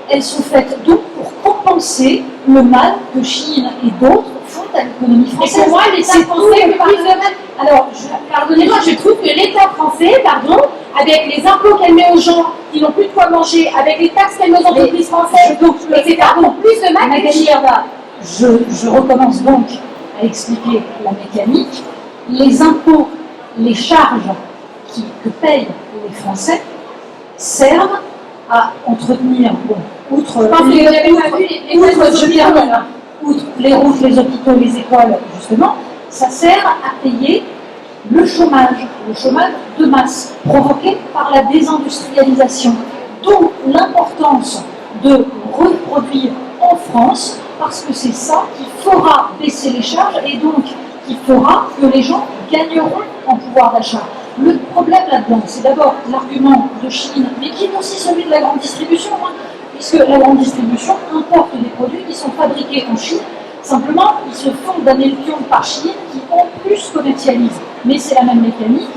Elles sont faites donc pour compenser le mal que Chine et d'autres font à l'économie française. Et pour moi, l'État français fait plus de mal. Alors, pardonnez-moi, je trouve que l'État français, avec les impôts qu'elle met aux gens qui n'ont plus de quoi manger, avec les taxes qu'elle met aux entreprises françaises, etc., font plus de mal que Magali, je recommence donc à expliquer la mécanique. Les impôts, les charges que payent les Français servent à entretenir, outre les routes, les hôpitaux, les écoles, justement, ça sert à payer le chômage de masse provoqué par la désindustrialisation. D'où l'importance de reproduire en France, parce que c'est ça qui fera baisser les charges et donc qui fera que les gens gagneront en pouvoir d'achat. Le problème là-dedans, c'est d'abord l'argument de Chine, mais qui est aussi celui de la grande distribution, puisque la grande distribution importe des produits qui sont fabriqués en Chine. Simplement, ils se font d'année le pion par Chine, qui en plus commercialisent. Mais c'est la même mécanique.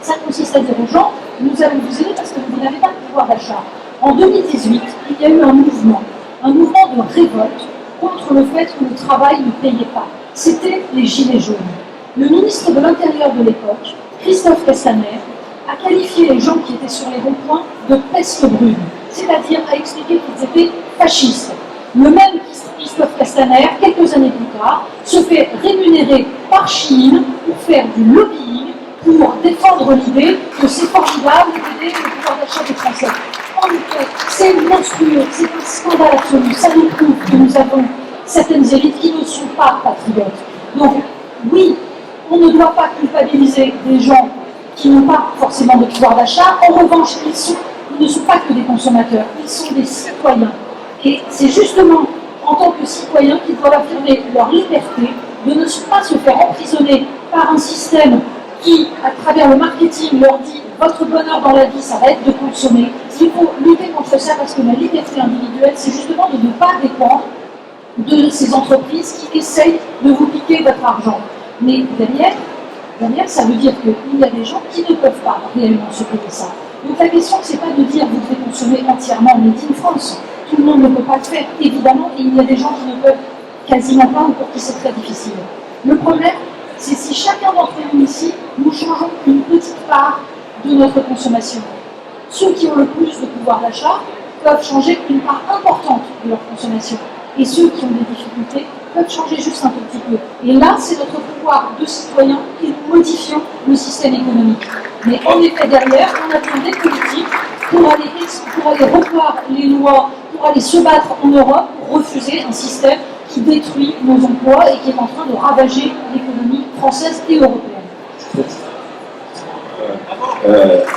Ça consiste à dire aux gens, nous allons vous aider parce que vous n'avez pas de pouvoir d'achat. En 2018, il y a eu un mouvement de révolte contre le fait que le travail ne payait pas. C'était les Gilets jaunes. Le ministre de l'Intérieur de l'époque, Christophe Castaner, a qualifié les gens qui étaient sur les ronds-points de peste brune, c'est-à-dire a expliqué qu'ils étaient fascistes. Le même Christophe Castaner, quelques années plus tard, se fait rémunérer par Chine pour faire du lobbying, pour défendre l'idée que c'est formidable d'aider le pouvoir d'achat des Français. En effet, c'est monstrueux, c'est un scandale absolu. Ça nous prouve que nous avons certaines élites qui ne sont pas patriotes. Donc, oui, on ne doit pas culpabiliser des gens qui n'ont pas forcément de pouvoir d'achat. En revanche, ils ne sont pas que des consommateurs, ils sont des citoyens. Et c'est justement en tant que citoyens qu'ils doivent affirmer leur liberté de ne pas se faire emprisonner par un système qui, à travers le marketing, leur dit « votre bonheur dans la vie, ça va être de consommer ». Il faut lutter contre ça parce que la liberté individuelle, c'est justement de ne pas dépendre de ces entreprises qui essayent de vous piquer votre argent. Mais derrière, ça veut dire qu'il y a des gens qui ne peuvent pas réellement se payer ça. Donc la question, c'est pas de dire vous devez consommer entièrement Made in France. Tout le monde ne peut pas le faire, évidemment, et il y a des gens qui ne peuvent quasiment pas ou pour qui c'est très difficile. Le problème, c'est si chacun d'entre nous ici, nous changeons une petite part de notre consommation. Ceux qui ont le plus de pouvoir d'achat peuvent changer une part importante de leur consommation. Et ceux qui ont des difficultés peuvent changer juste un tout petit peu. Et là, c'est notre pouvoir de citoyen et nous modifions le système économique. Mais en effet, derrière, on a besoin des politiques pour aller revoir les lois, pour aller se battre en Europe pour refuser un système qui détruit nos emplois et qui est en train de ravager l'économie française et européenne.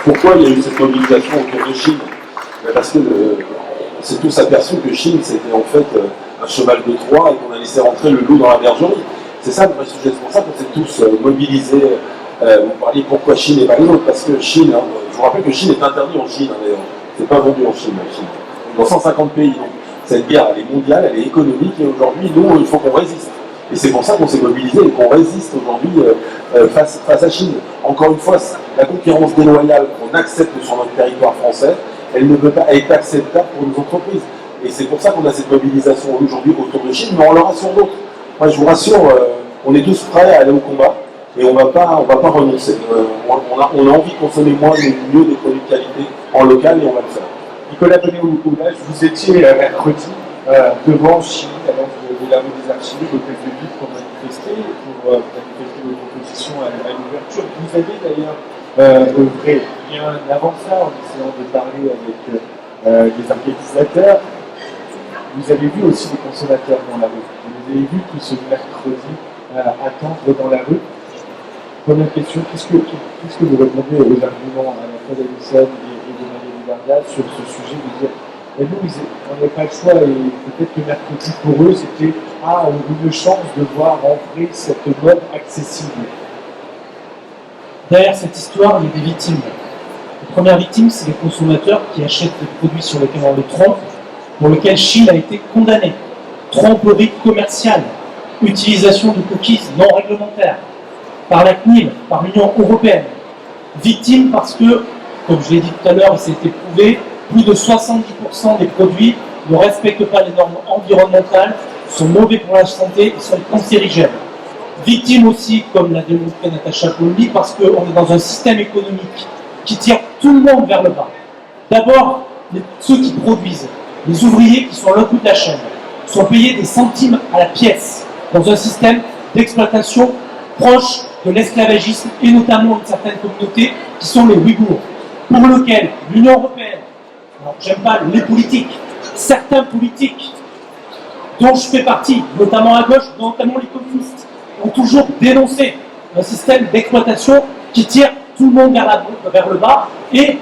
Pourquoi il y a eu cette mobilisation autour de Chine? Parce que on s'est tous aperçus que Chine, c'était en fait un cheval de Troie et qu'on a laissé rentrer le loup dans la bergerie. C'est ça le vrai sujet, c'est pour ça qu'on s'est tous mobilisés. Vous parliez pourquoi Chine et pas les autres, parce que Chine, je vous rappelle que Chine est interdit en Chine, d'ailleurs. C'est pas vendu en Chine, dans 150 pays. Donc, cette guerre, elle est mondiale, elle est économique, et aujourd'hui, nous, il faut qu'on résiste. Et c'est pour ça qu'on s'est mobilisé et qu'on résiste aujourd'hui face à Chine. Encore une fois, la concurrence déloyale qu'on accepte sur notre territoire français, elle ne peut pas être acceptable pour nos entreprises. Et c'est pour ça qu'on a cette mobilisation aujourd'hui autour de Chine, mais on l'aura sur d'autres. Moi, je vous rassure, on est tous prêts à aller au combat et on va pas renoncer. On a envie de consommer moins, mais mieux des produits de qualité en local et on va le faire. Nicolas Bonnet-Oulage, vous étiez mercredi devant Chine, à de l'armée des archives, au Hôtel de Ville pour manifester votre opposition à l'ouverture. Vous avez d'ailleurs œuvré bien avant ça en essayant de parler avec les organisateurs. Vous avez vu aussi les consommateurs dans la rue. Vous avez vu tout ce mercredi attendre dans la rue. Première question, qu'est-ce que vous répondez aux arguments à la fois d'Alison et de Marie Varda sur ce sujet de dire et nous, on n'avait pas le choix et peut-être que mercredi pour eux c'était une chance de voir rentrer cette mode accessible. Derrière cette histoire, il y a des victimes. La première victime, c'est les consommateurs qui achètent des produits sur lesquels on les trompe, pour lesquels Chine a été condamnée. Tromperie commerciale, utilisation de cookies non réglementaires, par la CNIL, par l'Union européenne. Victime parce que, comme je l'ai dit tout à l'heure, et ça a été prouvé, plus de 70% des produits ne respectent pas les normes environnementales, sont mauvais pour la santé et sont cancérigènes. Victime aussi, comme l'a démontré Natacha Polony, parce qu'on est dans un système économique qui tire tout le monde vers le bas. D'abord, ceux qui produisent, les ouvriers qui sont à l'autre bout de la chaîne, sont payés des centimes à la pièce dans un système d'exploitation proche de l'esclavagisme et notamment une certaine communauté qui sont les Ouïghours, pour lequel l'Union européenne, alors j'aime pas les politiques, certains politiques dont je fais partie, notamment à gauche, notamment les communistes, ont toujours dénoncé un système d'exploitation qui tire tout le monde vers le bas et,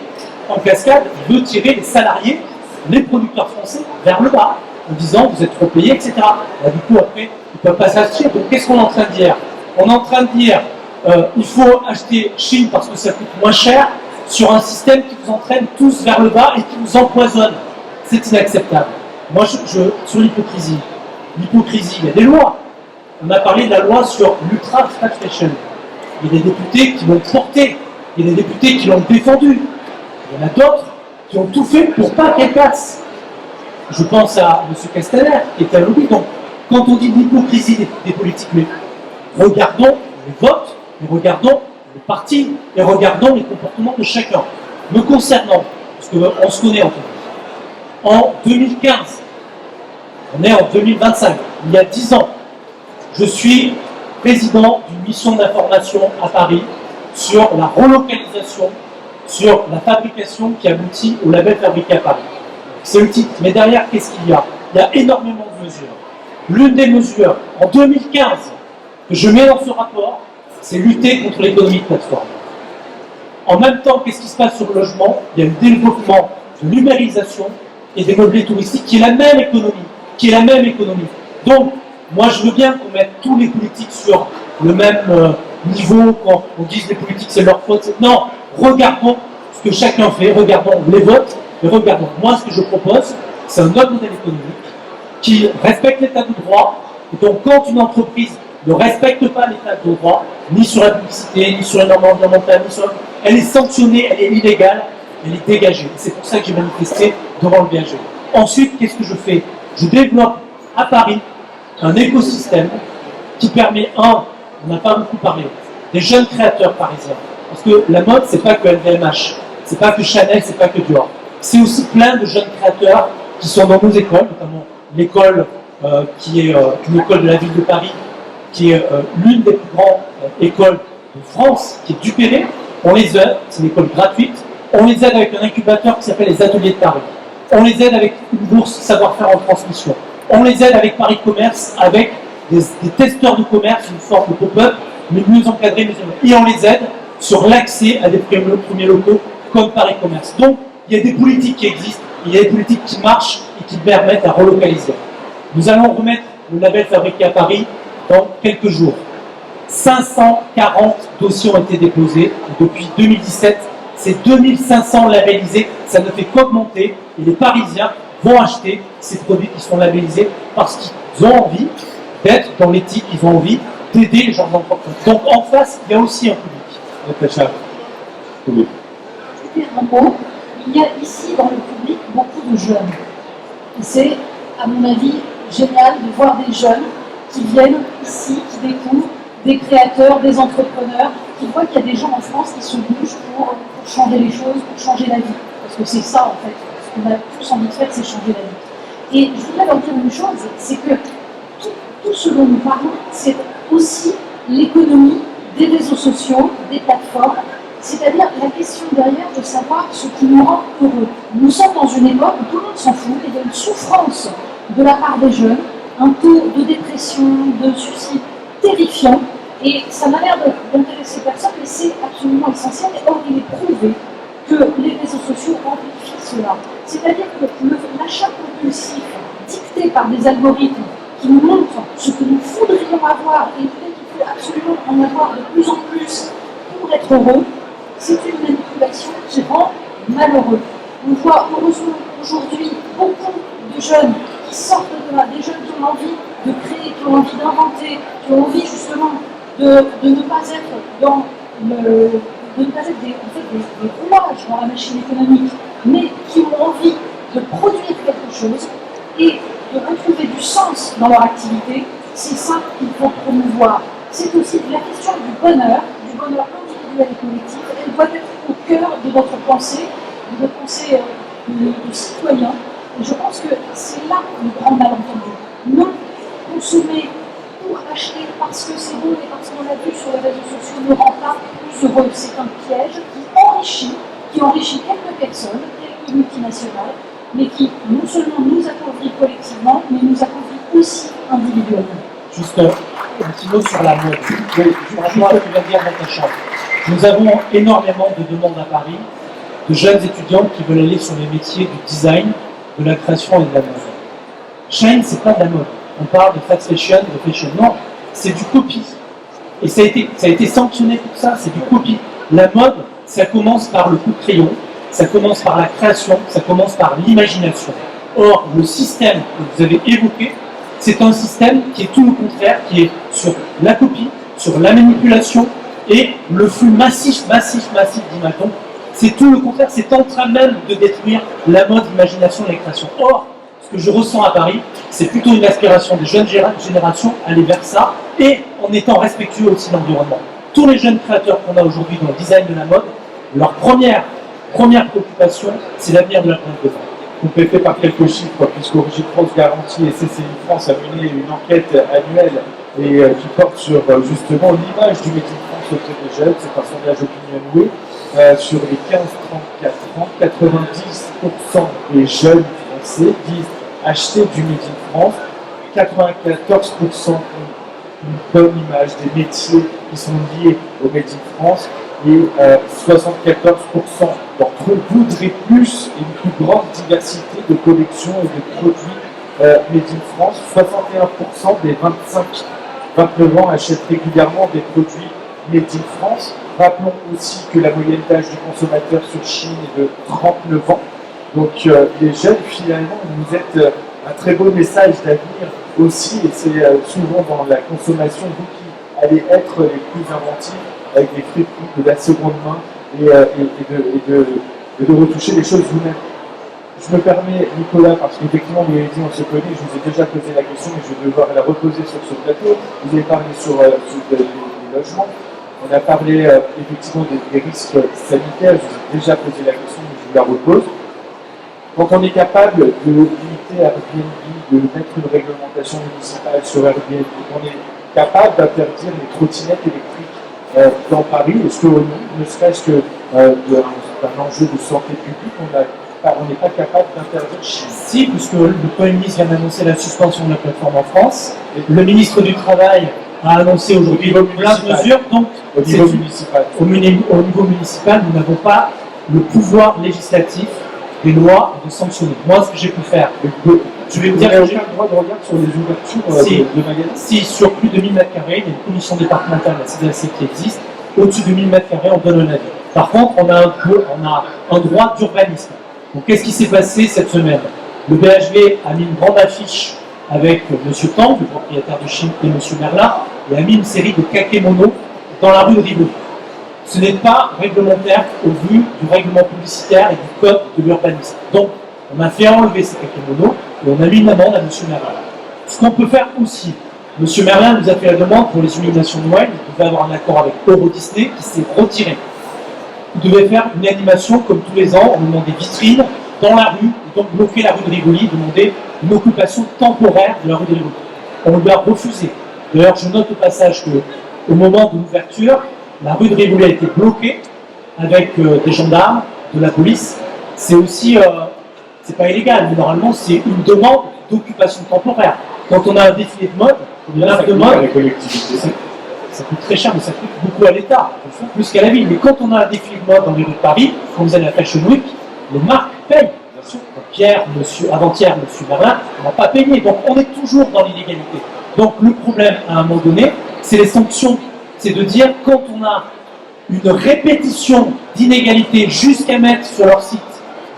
en cascade, veut tirer les salariés, les producteurs français, vers le bas, en disant vous êtes trop payés, etc. Là, du coup, après, ils ne peuvent pas s'inscrire. Donc, qu'est-ce qu'on est en train de dire? On est en train de dire il faut acheter Chine parce que ça coûte moins cher sur un système qui vous entraîne tous vers le bas et qui vous empoisonne. C'est inacceptable. Moi, sur l'hypocrisie, il y a des lois. On a parlé de la loi sur l'ultra fast fashion. Il y a des députés qui l'ont portée, il y a des députés qui l'ont défendue. Il y en a d'autres qui ont tout fait pour pas qu'elle passe. Je pense à M. Castaner, qui est un lobby. Donc, quand on dit l'hypocrisie des politiques, mais regardons les votes, et regardons les partis, et regardons les comportements de chacun. Me concernant, parce qu'on se connaît en 2015, on est en 2025, il y a 10 ans, je suis président d'une mission d'information à Paris sur la relocalisation, sur la fabrication qui aboutit au label fabriqué à Paris. C'est le titre. Mais derrière, qu'est-ce qu'il y a? Il y a énormément de mesures. L'une des mesures, en 2015, que je mets dans ce rapport, c'est lutter contre l'économie de plateforme. En même temps, qu'est-ce qui se passe sur le logement? Il y a le développement de numérisation et des meublés touristiques qui est la même économie. Donc, moi, je veux bien qu'on mette tous les politiques sur le même niveau, quand on dise les politiques, c'est leur faute. Non, regardons ce que chacun fait, regardons les votes, et regardons. Moi, ce que je propose, c'est un autre modèle économique qui respecte l'état de droit. Et donc, quand une entreprise ne respecte pas l'état de droit, ni sur la publicité, ni sur les normes environnementales, elle est sanctionnée, elle est illégale, elle est dégagée. C'est pour ça que j'ai manifesté devant le BHV. Ensuite, qu'est-ce que je fais? Je développe à Paris un écosystème qui permet, on n'a pas beaucoup parlé, des jeunes créateurs parisiens. Parce que la mode, c'est pas que LVMH, c'est pas que Chanel, c'est pas que Dior. C'est aussi plein de jeunes créateurs qui sont dans nos écoles, notamment l'école qui est une école de la ville de Paris, qui est l'une des plus grandes écoles de France, qui est Dupéré. On les aide, c'est une école gratuite. On les aide avec un incubateur qui s'appelle les Ateliers de Paris. On les aide avec une bourse savoir-faire en transmission. On les aide avec Paris Commerce, avec des testeurs de commerce, une forme de pop-up, mais mieux encadrés, et on les aide sur l'accès à des premiers locaux comme Paris Commerce. Donc, il y a des politiques qui existent, il y a des politiques qui marchent et qui permettent à relocaliser. Nous allons remettre le label Fabriqué à Paris dans quelques jours. 540 dossiers ont été déposés depuis 2017. C'est 2500 labellisés, ça ne fait qu'augmenter et les Parisiens vont acheter ces produits qui sont labellisés parce qu'ils ont envie d'être dans l'éthique, ils ont envie d'aider les gens d'entreprise. Donc en face, il y a aussi un public. C'était un mot. Il y a ici dans le public beaucoup de jeunes. Et c'est, à mon avis, génial de voir des jeunes qui viennent ici, qui découvrent des créateurs, des entrepreneurs, qui voient qu'il y a des gens en France qui se bougent pour changer les choses, pour changer la vie. Parce que c'est ça, en fait, ce qu'on a tous envie de faire, c'est changer la vie. Et je voudrais leur dire une chose, c'est que tout ce dont nous parlons, c'est aussi l'économie des réseaux sociaux, des plateformes, c'est-à-dire la question derrière de savoir ce qui nous rend heureux. Nous sommes dans une époque où tout le monde s'en fout, il y a une souffrance de la part des jeunes, un taux de dépression, de suicide terrifiant, et ça m'a l'air d'intéresser personne, mais c'est absolument essentiel. Et or, il est prouvé que les réseaux sociaux amplifient cela. C'est-à-dire que l'achat compulsif dicté par des algorithmes qui nous montrent ce que nous voudrions avoir et qu'il faut absolument en avoir de plus en plus pour être heureux, c'est une manipulation qui rend malheureux. On voit heureusement aujourd'hui beaucoup de jeunes qui sortent de là, des jeunes qui ont envie de créer, qui ont envie d'inventer, qui ont envie justement de ne pas être dans de ne pas être des rouages dans la machine économique, mais qui ont envie de produire quelque chose et de retrouver du sens dans leur activité. C'est ça qu'il faut promouvoir. C'est aussi la question du bonheur individuel et collectif. Elle doit être au cœur de notre pensée, de notre pensée de citoyen. Et je pense que c'est là le grand malentendu. Non consommer pour acheter parce que c'est bon et parce qu'on l'a vu sur les réseaux sociaux ne rend pas plus heureux. C'est un piège qui enrichit quelques personnes, quelques multinationales, mais qui non seulement nous appauvrit collectivement, mais nous appauvrit aussi individuellement. Juste un petit mot sur la mode. Par rapport à ce que vient de dire Natacha, nous avons énormément de demandes à Paris de jeunes étudiants qui veulent aller sur les métiers du design, de la création et de la mode. Shine, c'est pas de la mode. On parle de fast fashion, de fashion. Non, c'est du copy. Et ça a été sanctionné pour ça, c'est du copy. La mode, ça commence par le coup de crayon, ça commence par la création, ça commence par l'imagination. Or, le système que vous avez évoqué, c'est un système qui est tout le contraire, qui est sur la copie, sur la manipulation et le flux massif d'images. Donc, c'est tout le contraire, c'est en train même de détruire la mode, l'imagination et la création. Or, ce que je ressens à Paris, c'est plutôt une aspiration des jeunes générations à aller vers ça et en étant respectueux aussi de l'environnement. Tous les jeunes créateurs qu'on a aujourd'hui dans le design de la mode, leur première préoccupation, c'est l'avenir de la planète de France. Complété par quelques chiffres, puisque Origine France Garantie et CCI France a mené une enquête annuelle et qui porte sur justement l'image du Made in France auprès des jeunes, c'est un sondage OpinionWay. Sur les 15-34 ans, 90% des jeunes français disent acheter du Made in France, 94% ont une bonne image des métiers qui sont liés au Made in France et 74% d'entre eux voudraient plus et une plus grande diversité de collections et de produits Made in France. 61% des 25-29 ans achètent régulièrement des produits Made in France. Rappelons aussi que la moyenne d'âge du consommateur sur Chine est de 39 ans. Donc les jeunes, finalement, vous êtes un très beau message d'avenir aussi, et c'est souvent dans la consommation, vous qui allez être les plus inventifs avec des friperies de la seconde main et de retoucher les choses vous-même. Je me permets, Nicolas, parce qu'effectivement, vous l'avez dit, on se connaît, je vous ai déjà posé la question, mais je vais devoir la reposer sur ce plateau. Vous avez parlé sur les logements. On a parlé effectivement des risques sanitaires. Je vous ai déjà posé la question, mais je vous la repose. Quand on est capable de limiter Airbnb, de mettre une réglementation municipale sur Airbnb, on est capable d'interdire les trottinettes électriques dans Paris, est-ce que ne serait-ce que d'un enjeu de santé publique, on n'est pas capable d'interdire Chine? Si, puisque le Premier ministre vient d'annoncer la suspension de la plateforme en France, le ministre du Travail a annoncé aujourd'hui plein de mesures, donc Au niveau municipal. au niveau municipal, nous n'avons pas le pouvoir législatif des lois de sanctionner. Moi, ce que j'ai pu faire, je vais vous dire qu'il que n'y a aucun droit de regard sur les ouvertures de magasins. Si sur plus de 1000 m², il y a une commission départementale de la CDAC qui existe. Au-dessus de 1000 m², on donne un avis. Par contre, on a un droit d'urbanisme. Donc, qu'est-ce qui s'est passé cette semaine? Le BHV a mis une grande affiche avec M. Tang, le propriétaire de Chine, et M. Merlin, et a mis une série de kakémonos dans la rue de Rivoli. Ce n'est pas réglementaire au vu du règlement publicitaire et du code de l'urbanisme. Donc, on a fait enlever ces kakémonos et on a mis une amende à M. Merlin. Ce qu'on peut faire aussi, M. Merlin nous a fait la demande pour les illuminations de Noël, il devait avoir un accord avec Euro Disney qui s'est retiré. Il devait faire une animation comme tous les ans, on demandait des vitrines dans la rue, et donc bloquer la rue de Rivoli, demander une occupation temporaire de la rue de Rivoli. On lui a refusé. D'ailleurs, je note au passage qu'au moment de l'ouverture, la rue de Rivoli a été bloquée avec des gendarmes, de la police. C'est aussi, c'est pas illégal, mais normalement c'est une demande d'occupation temporaire. Quand on a un défilé de mode, une marque de mode, ça coûte très cher, mais ça coûte beaucoup à l'État, plus qu'à la ville. Mais quand on a un défilé de mode dans les rues de Paris, quand vous allez à la Fashion Week, les marques payent. Pierre, avant-hier, M. Merlin n'a pas payé. Donc on est toujours dans l'illégalité. Donc le problème, à un moment donné, c'est les sanctions. C'est de dire, quand on a une répétition d'inégalités jusqu'à mettre sur leur site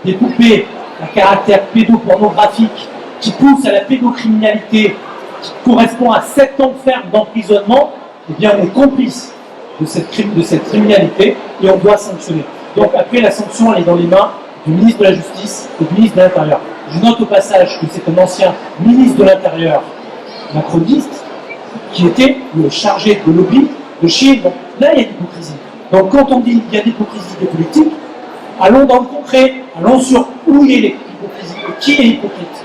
des poupées à caractère pédopornographique qui poussent à la pédocriminalité, qui correspond à 7 ans de ferme d'emprisonnement, eh bien on est complice de cette criminalité et on doit sanctionner. Donc après, la sanction, elle est dans les mains du ministre de la Justice et du ministre de l'Intérieur. Je note au passage que c'est un ancien ministre de l'Intérieur macroniste qui était le chargé de lobby de Chine. Donc là, il y a l'hypocrisie. Donc quand on dit qu'il y a l'hypocrisie des politiques, allons dans le concret, allons sur où il est l'hypocrisie et qui est hypocrite.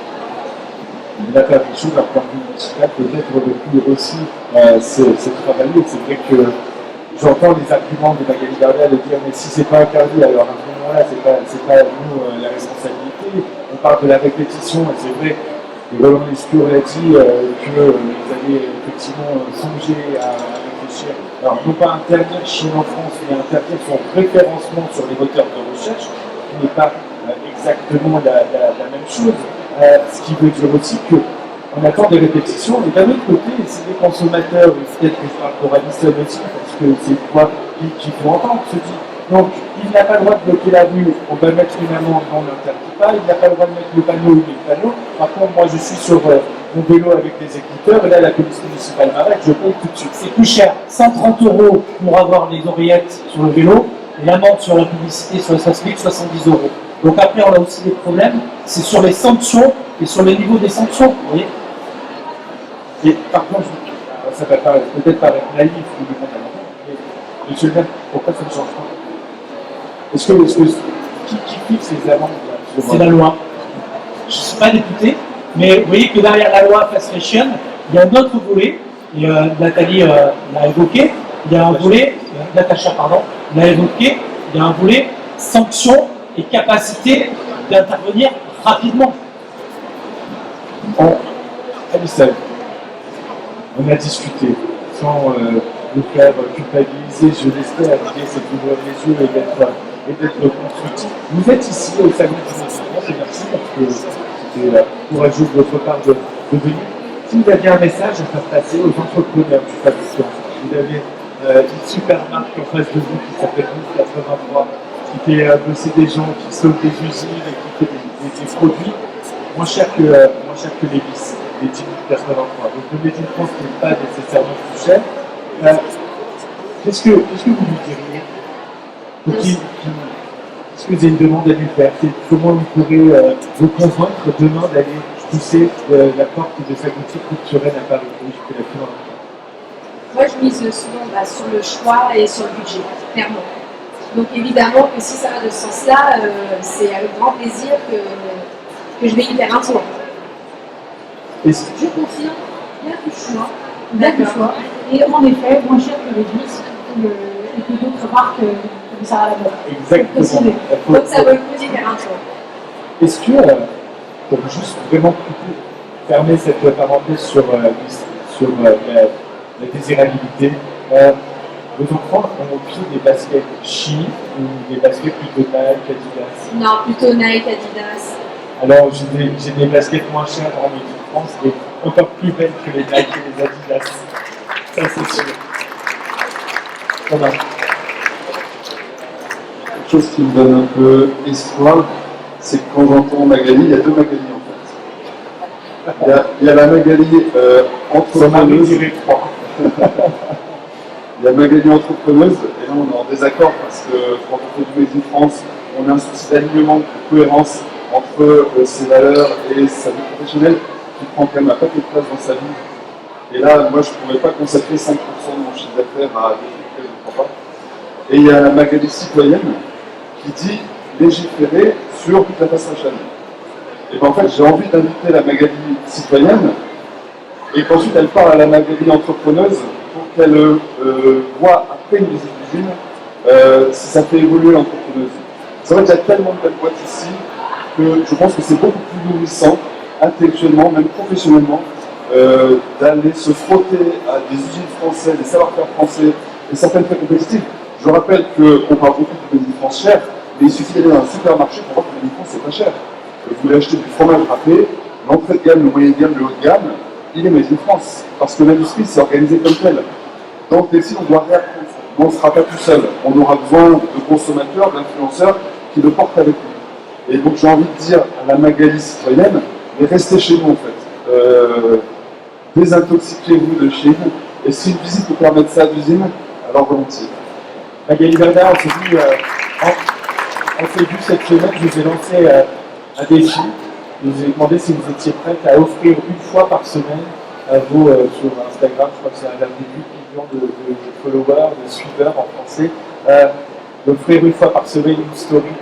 La permission d'un point de vue municipal peut-être aurait pu aussi se travailler. C'est vrai que j'entends les arguments de Magali Berda de dire mais si c'est pas interdit, alors à ce moment-là, c'est pas nous la responsabilité. On parle de la répétition, et c'est vrai, et Roland Lescure l'a dit, que vous avez effectivement songé à réfléchir. Alors non pas interdire Chine en France, mais interdire son référencement sur les moteurs de recherche, qui n'est pas exactement la même chose. Ce qui veut dire aussi qu'on attend des répétitions, et d'un autre côté, c'est les consommateurs, et peut-être que je parle pour Alison aussi, parce que c'est une voix qu'il faut entendre, se dit, donc il n'a pas le droit de bloquer la rue, on va mettre une amende, on n'interdit pas, il n'a pas le droit de mettre le panneau ou le panneau, par contre moi je suis sur mon vélo avec des écouteurs, et là la police municipale m'arrête, je paye tout de suite. C'est plus cher, 130 € pour avoir les oreillettes sur le vélo, et l'amende sur la publicité sur l'espace public, 70 €. Donc après, on a aussi des problèmes, c'est sur les sanctions et sur le niveau des sanctions, vous voyez. Et par contre, ça va peut-être paraître naïf ou fondamental, mais monsieur le maire, pourquoi ça ne change pas? Est-ce que qui fixe les amendes? C'est la loi. Je ne suis pas député, mais vous voyez que derrière la loi Fast Fashion, il y a un autre volet, et Nathalie l'a évoqué, il y a un volet, Natacha, pardon, l'a évoqué, il y a un volet sanctions et capacité d'intervenir rapidement. Alison, on a discuté sans nous faire culpabiliser, je l'espère, l'idée c'est d'ouvrir les yeux et d'être constructif. Vous êtes ici au Salon du Médicament, et merci parce que c'était courageux de votre part de venir. Si vous aviez un message à faire passer aux entrepreneurs du fabricant, vous avez une super marque en face de vous qui s'appelle Bouffe 83, qui fait bosser des gens, qui sauve des usines et qui fait des produits moins chers que les vis, les Jeans 83. Donc le Made in France n'est pas nécessairement plus cher. Qu'est-ce que vous lui diriez pour qu'il Est-ce que vous avez une demande à lui faire? Comment vous pourrez vous convaincre demain d'aller pousser la porte de sa boutique culturelle à Paris? Moi, je mise souvent sur le choix et sur le budget, clairement. Donc évidemment que si ça va de ce sens-là, c'est avec grand plaisir que je vais y faire un tour. Je confirme, il y a du choix. Il y a du choix. Et en effet, moins cher que les vis et que d'autres marques comme ça à la mode. Exactement. Donc ça vaut le coup d'y faire un tour. Est-ce que, pour juste vraiment fermer cette parenthèse sur la désirabilité, vos enfants ont au pied des baskets Chi ou des baskets plutôt Nike, Adidas? Non, plutôt Nike, Adidas. Alors j'ai des baskets moins chères en France et encore plus belles que les Nike et les Adidas. Ça c'est sûr. Voilà. Quelque chose qui me donne un peu espoir, c'est que quand j'entends Magali, il y a deux Magali en fait. Il y a la Magali entrepreneuse. Il y a Magali entrepreneuse, et là on est en désaccord parce que quand on fait du Made in France, on a un souci d'alignement, de cohérence entre ses valeurs et sa vie professionnelle qui prend quand même un paquet de place dans sa vie. Et là, moi je ne pourrais pas consacrer 5% de mon chiffre d'affaires à des trucs que je ne comprends pas. Et il y a la Magali citoyenne qui dit légiférer sur toute la fast fashion. Et bien en fait, j'ai envie d'inviter la Magali citoyenne et qu'ensuite elle parle à la Magali entrepreneuse pour qu'elle voit après une visite d'usine si ça fait évoluer l'entrepreneuse. C'est vrai qu'il y a tellement de belles boîtes ici que je pense que c'est beaucoup plus nourrissant intellectuellement, même professionnellement, d'aller se frotter à des usines françaises, des savoir-faire français, et certaines très compétitives. Je rappelle qu'on parle beaucoup de Made in France cher, mais il suffit d'aller dans un supermarché pour voir que Made in France c'est pas cher. Vous voulez acheter du fromage râpé, l'entrée de gamme, le moyen de gamme, le haut de gamme, il est Made in France. Parce que l'industrie s'est organisée comme telle. Dans le textile, on doit réapprendre. On ne sera pas tout seul. On aura besoin de consommateurs, d'influenceurs qui le portent avec nous. Et donc j'ai envie de dire à la Magali citoyenne, mais restez chez nous en fait. Désintoxiquez-vous de Chine. Et si une visite vous permet de ça à l'usine, alors volontiers. Magali Bernard, on s'est vu cette semaine, je vous ai lancé un défi. Je vous ai demandé si vous étiez prête à offrir une fois par semaine à vous sur Instagram, je crois que c'est 1,8 million de followers, de suiveurs en français, d'offrir une fois par semaine une story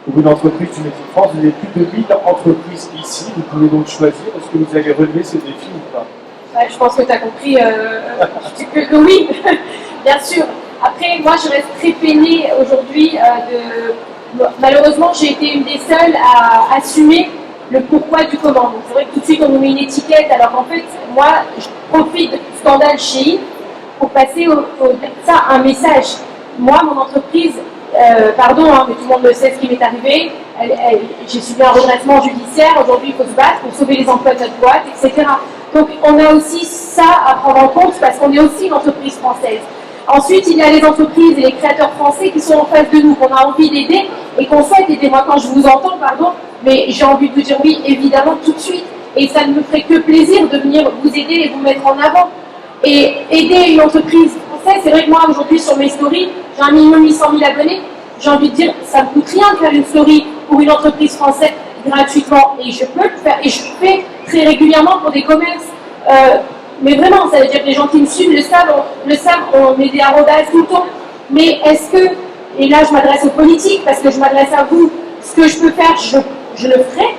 pour une entreprise du Made in France. Vous avez plus de 8 entreprises ici, vous pouvez donc choisir est-ce que vous allez relever ce défi ou pas. Ouais, je pense que tu as compris que oui, bien sûr. Après, moi, je reste très peinée aujourd'hui malheureusement, j'ai été une des seules à assumer le pourquoi du comment. Donc, c'est vrai que tout de suite, on nous met une étiquette, alors qu'en fait, moi, je profite du scandale Shein pour passer ça un message. Moi, mon entreprise, pardon, mais tout le monde le sait ce qui m'est arrivé, j'ai subi un redressement judiciaire, aujourd'hui, il faut se battre pour sauver les emplois de notre boîte, etc. Donc, on a aussi ça à prendre en compte parce qu'on est aussi une entreprise française. Ensuite, il y a les entreprises et les créateurs français qui sont en face de nous, qu'on a envie d'aider et qu'on souhaite aider. Moi, quand je vous entends, pardon, mais j'ai envie de vous dire oui, évidemment, tout de suite. Et ça ne me ferait que plaisir de venir vous aider et vous mettre en avant. Et aider une entreprise française, c'est vrai que moi, aujourd'hui, sur mes stories, j'ai un minimum 800 000 abonnés. J'ai envie de dire, ça ne coûte rien de faire une story pour une entreprise française gratuitement. Et je peux le faire. Et je le fais très régulièrement pour des commerces. Mais vraiment, ça veut dire que les gens qui me suivent le savent, on met des arrobases tout le temps. Mais est-ce que, et là je m'adresse aux politiques, parce que je m'adresse à vous, ce que je peux faire, je le ferai.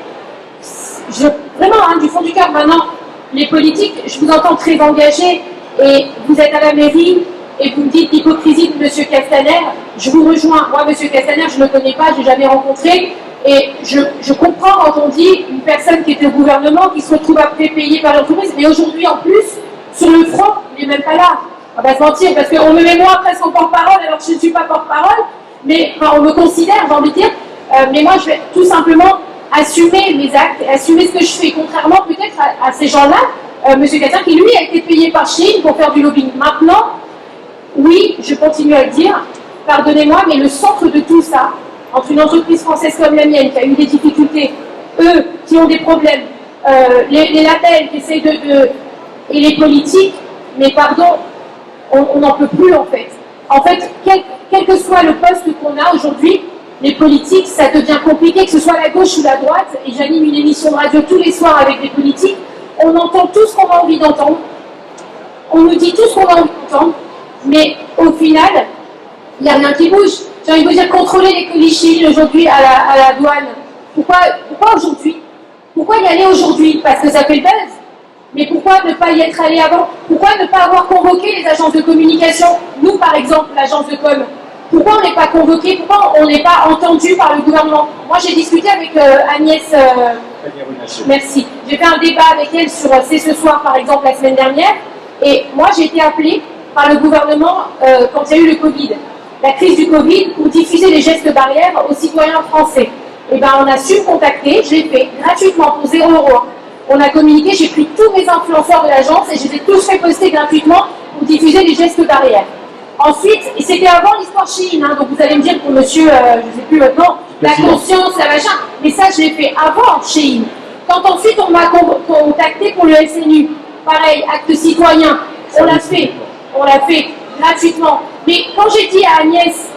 Vraiment, du fond du cœur, maintenant, les politiques, je vous entends très engagés, et vous êtes à la mairie, et vous me dites l'hypocrisie de M. Castaner, je vous rejoins. Moi, M. Castaner, je ne le connais pas, je ne l'ai jamais rencontré, et je comprends quand on dit une personne qui était au gouvernement, qui se retrouve après payée par l'entreprise, mais aujourd'hui en plus, sur le front, il n'est même pas là. On va se mentir, parce qu'on me met moi presque en porte-parole, alors que je ne suis pas porte-parole, mais on me considère, j'ai envie de dire, mais moi je vais tout simplement assumer mes actes, assumer ce que je fais, contrairement peut-être à ces gens-là, M. Castaner, qui lui a été payé par Chine pour faire du lobbying. Maintenant, oui, je continue à le dire, pardonnez-moi, mais le centre de tout ça, entre une entreprise française comme la mienne, qui a eu des difficultés, eux, qui ont des problèmes, les labels qui essayent et les politiques, mais pardon, on n'en peut plus en fait. En fait, quel que soit le poste qu'on a aujourd'hui, les politiques, ça devient compliqué, que ce soit la gauche ou la droite, et j'anime une émission de radio tous les soirs avec des politiques, on entend tout ce qu'on a envie d'entendre, on nous dit tout ce qu'on a envie d'entendre, mais au final, il n'y a rien qui bouge. J'ai envie de vous dire, contrôler les colis Chine aujourd'hui à la douane. Pourquoi aujourd'hui? Pourquoi y aller aujourd'hui? Parce que ça fait le buzz. Mais pourquoi ne pas y être allé avant? Pourquoi ne pas avoir convoqué les agences de communication? Nous, par exemple, l'agence de com. Pourquoi on n'est pas convoqué? Pourquoi on n'est pas entendu par le gouvernement? Moi, j'ai discuté avec Agnès. Merci. J'ai fait un débat avec elle sur C'est ce soir, par exemple, la semaine dernière. Et moi, j'ai été appelée par le gouvernement quand il y a eu le Covid, la crise du Covid, pour diffuser les gestes barrières aux citoyens français. Et ben, on a su me contacter. Je l'ai fait gratuitement pour 0 €. On a communiqué, j'ai pris tous mes influenceurs de l'agence et je les ai tous fait poster gratuitement pour diffuser les gestes barrières. Ensuite, et c'était avant l'histoire Chine, hein, donc vous allez me dire pour monsieur, je ne sais plus maintenant, la conscience, la machin, mais ça je l'ai fait avant Chine. Quand ensuite on m'a contacté pour le SNU, pareil, acte citoyen, on l'a fait gratuitement. Mais quand j'ai dit à Agnès,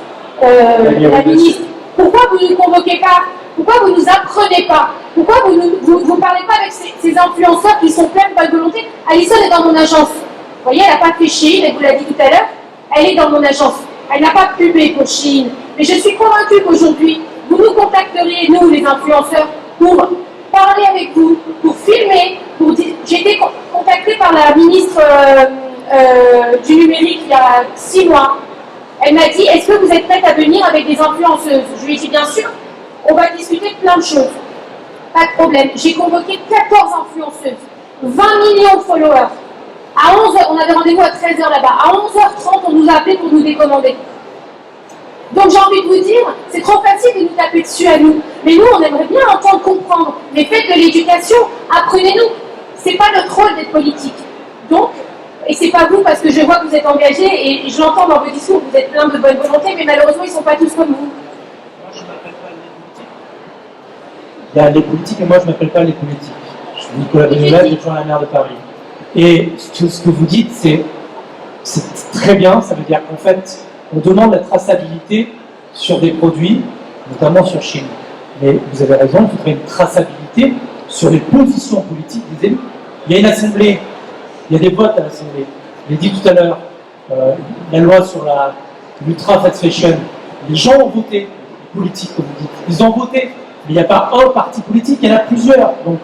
la ministre, pourquoi vous ne nous convoquez pas? Pourquoi vous ne nous apprenez pas? Pourquoi vous ne parlez pas avec ces influenceurs qui sont pleins de bonne volonté? Alison est dans mon agence. Vous voyez, elle n'a pas fait Chine, elle vous l'a dit tout à l'heure. Elle est dans mon agence. Elle n'a pas publié pour Chine. Mais je suis convaincue qu'aujourd'hui, vous nous contacteriez, nous, les influenceurs, pour parler avec vous, pour filmer. J'ai été contactée par la ministre du numérique il y a 6 mois. Elle m'a dit, est-ce que vous êtes prête à venir avec des influenceuses? Je lui ai dit, bien sûr, on va discuter de plein de choses. Pas de problème. J'ai convoqué 14 influenceuses, 20 millions de followers. À 11h, on avait rendez-vous à 13h là-bas. À 11h30, on nous a appelés pour nous décommander. Donc j'ai envie de vous dire, c'est trop facile de nous taper dessus à nous. Mais nous, on aimerait bien entendre comprendre. Mais faites de l'éducation, apprenez-nous. C'est pas notre rôle d'être politique. Donc, et c'est pas vous, parce que je vois que vous êtes engagés, et je l'entends dans vos discours, vous êtes plein de bonne volonté, mais malheureusement, ils ne sont pas tous comme vous. Moi, je ne m'appelle pas les politiques. Il y a les politiques, et moi, je ne m'appelle pas les politiques. Je suis Nicolas Benoulet, je suis la maire de Paris. Et ce que vous dites, c'est très bien. Ça veut dire qu'en fait, on demande la traçabilité sur des produits, notamment sur Chine. Mais vous avez raison, il faudrait une traçabilité sur les positions politiques des élus. Il y a une assemblée, il y a des votes à l'assemblée. Je l'ai dit tout à l'heure, la loi sur l'ultra fast fashion. Les gens ont voté, les politiques, comme vous dites. Ils ont voté. Mais il n'y a pas un parti politique, il y en a plusieurs. Donc,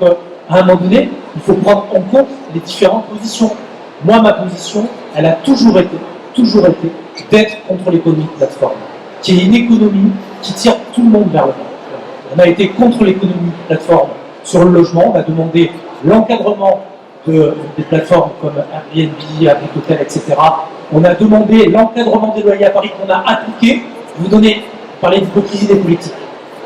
à un moment donné, il faut prendre en compte les différentes positions. Moi, ma position, elle a toujours été d'être contre l'économie de plateforme, qui est une économie qui tire tout le monde vers le bas. On a été contre l'économie de plateforme sur le logement, on a demandé l'encadrement des plateformes comme Airbnb, Abricotel, etc. On a demandé l'encadrement des loyers à Paris qu'on a appliqué. Vous parlez d'hypocrisie des politiques.